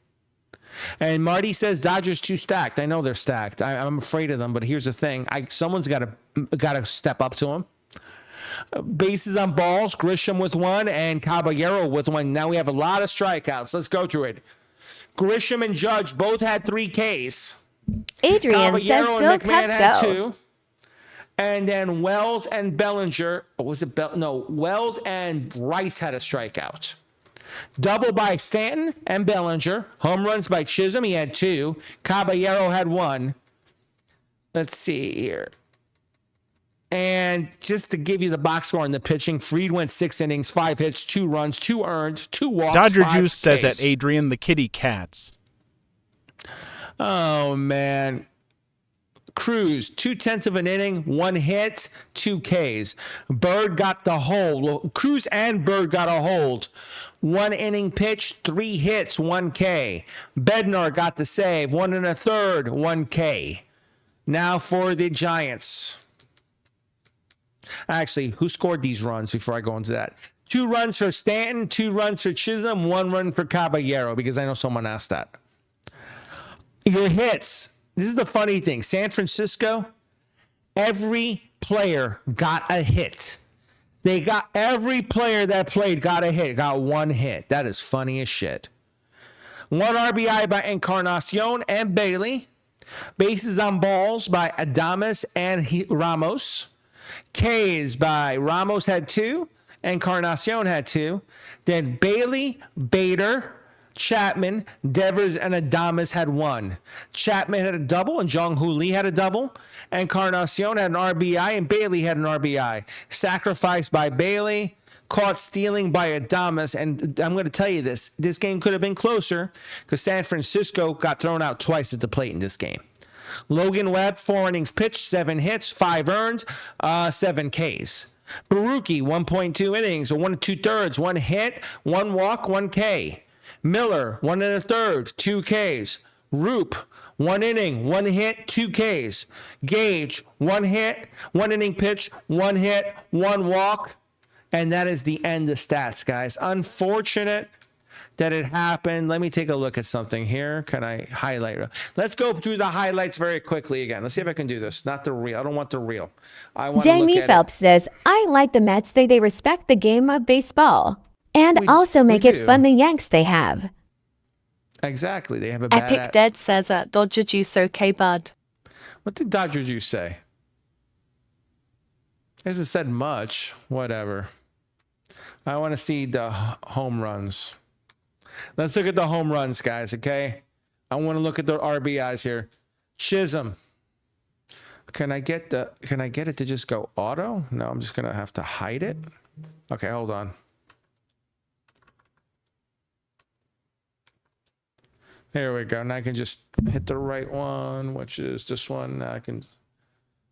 And Marty says Dodgers too stacked. I know they're stacked. I'm afraid of them, but here's the thing. Someone's got to step up to them. Bases on balls, Grisham with 1 and Caballero with 1. Now we have a lot of strikeouts. Let's go through it. Grisham and Judge both had 3 Ks. Adrian Caballero says and go McMahon had Cubs 2. And then Wells and Bellinger, Wells and Rice had a strikeout. Double by Stanton and Bellinger. Home runs by Chisholm, he had 2. Caballero had 1. Let's see here. And just to give you the box score on the pitching, Fried went 6 innings, 5 hits, 2 runs, 2 earned, 2 walks. Dodger 5 Juice says Ks. at Adrian the Kitty Cats. Oh, man. Cruz, 2/10 of an inning, 1 hit, 2 Ks. Bird got the hold. Well, Cruz and Bird got a hold. 1 inning pitch, 3 hits, 1 K. Bednar got the save, 1 1/3, 1 K. Now for the Giants. Actually, who scored these runs before I go into that? 2 runs for Stanton, 2 runs for Chisholm, 1 run for Caballero, because I know someone asked that. Your hits. This is the funny thing. San Francisco, every player got a hit. Every player that played got a hit, got 1 hit. That is funny as shit. 1 RBI by Encarnacion and Bailey. Bases on balls by Adames and Ramos. Ks by Ramos had 2. Encarnacion had 2. Then Bailey, Bader, Chapman, Devers, and Adames had 1. Chapman had a double, and Jong-Hoo Lee had a double. Encarnacion had an RBI, and Bailey had an RBI. Sacrificed by Bailey, caught stealing by Adames, and I'm going to tell you this game could have been closer because San Francisco got thrown out twice at the plate in this game. Logan Webb, 4 innings pitched, 7 hits, 5 earned, 7 Ks. Baruki, 1.2 innings, 1 2/3, 1 hit, 1 walk, 1 K. Miller, 1 1/3, 2 Ks. Roop, 1 inning, 1 hit, 2 Ks. Gage, 1 hit, 1 inning pitch, 1 hit, 1 walk. And that is the end of stats, guys. Unfortunate that it happened. Let me take a look at something here. Can I highlight? Let's go through the highlights very quickly again. Let's see if I can do this. Not the reel. I don't want the reel. I want Jamie to look at Phelps says, I like the Mets. They respect the game of baseball. And also make it fun the Yanks they have. Exactly. They have a bad... Epic Dead says at Dodger Juice okay, bud. What did Dodger Juice say? Hasn't said much. Whatever. I want to see the home runs. Let's look at the home runs, guys, okay? I want to look at the RBIs here. Chisholm. Can I get it to just go auto? No, I'm just going to have to hide it. Okay, hold on. There we go. Now I can just hit the right one, which is this one. Now I can,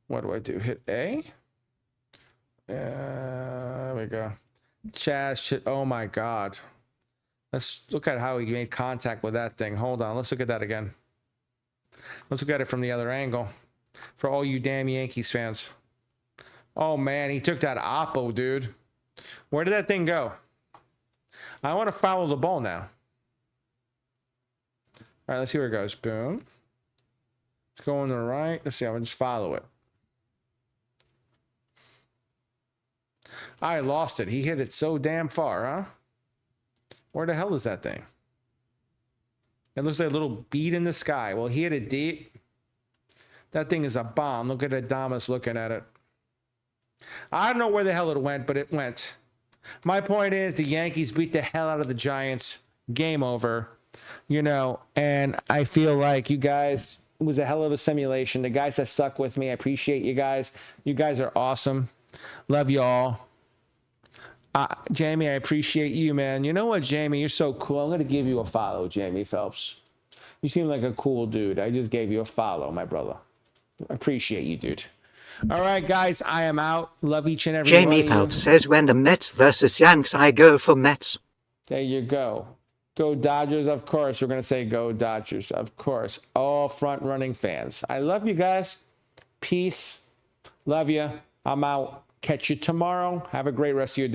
what do? Hit A? There we go. Chaz, oh my God. Let's look at how he made contact with that thing. Hold on. Let's look at that again. Let's look at it from the other angle. For all you damn Yankees fans. Oh, man. He took that oppo, dude. Where did that thing go? I want to follow the ball now. All right, let's see where it goes. Boom. It's going to the right. Let's see. I'm going to just follow it. I lost it. He hit it so damn far, huh? Where the hell is that thing? It looks like a little bead in the sky. Well, he hit it deep. That thing is a bomb. Look at Adamas looking at it. I don't know where the hell it went, but it went. My point is the Yankees beat the hell out of the Giants. Game over. You know, and I feel like you guys, it was a hell of a simulation. The guys that stuck with me, I appreciate you guys. You guys are awesome. Love you all. Jamie, I appreciate you, man. You know what, Jamie? You're so cool. I'm going to give you a follow, Jamie Phelps. You seem like a cool dude. I just gave you a follow, my brother. I appreciate you, dude. All right, guys, I am out. Love each and every one of you. Jamie Phelps says when the Mets versus Yanks, I go for Mets. There you go. Go Dodgers, of course. We're going to say go Dodgers, of course. All front-running fans. I love you guys. Peace. Love you. I'm out. Catch you tomorrow. Have a great rest of your day.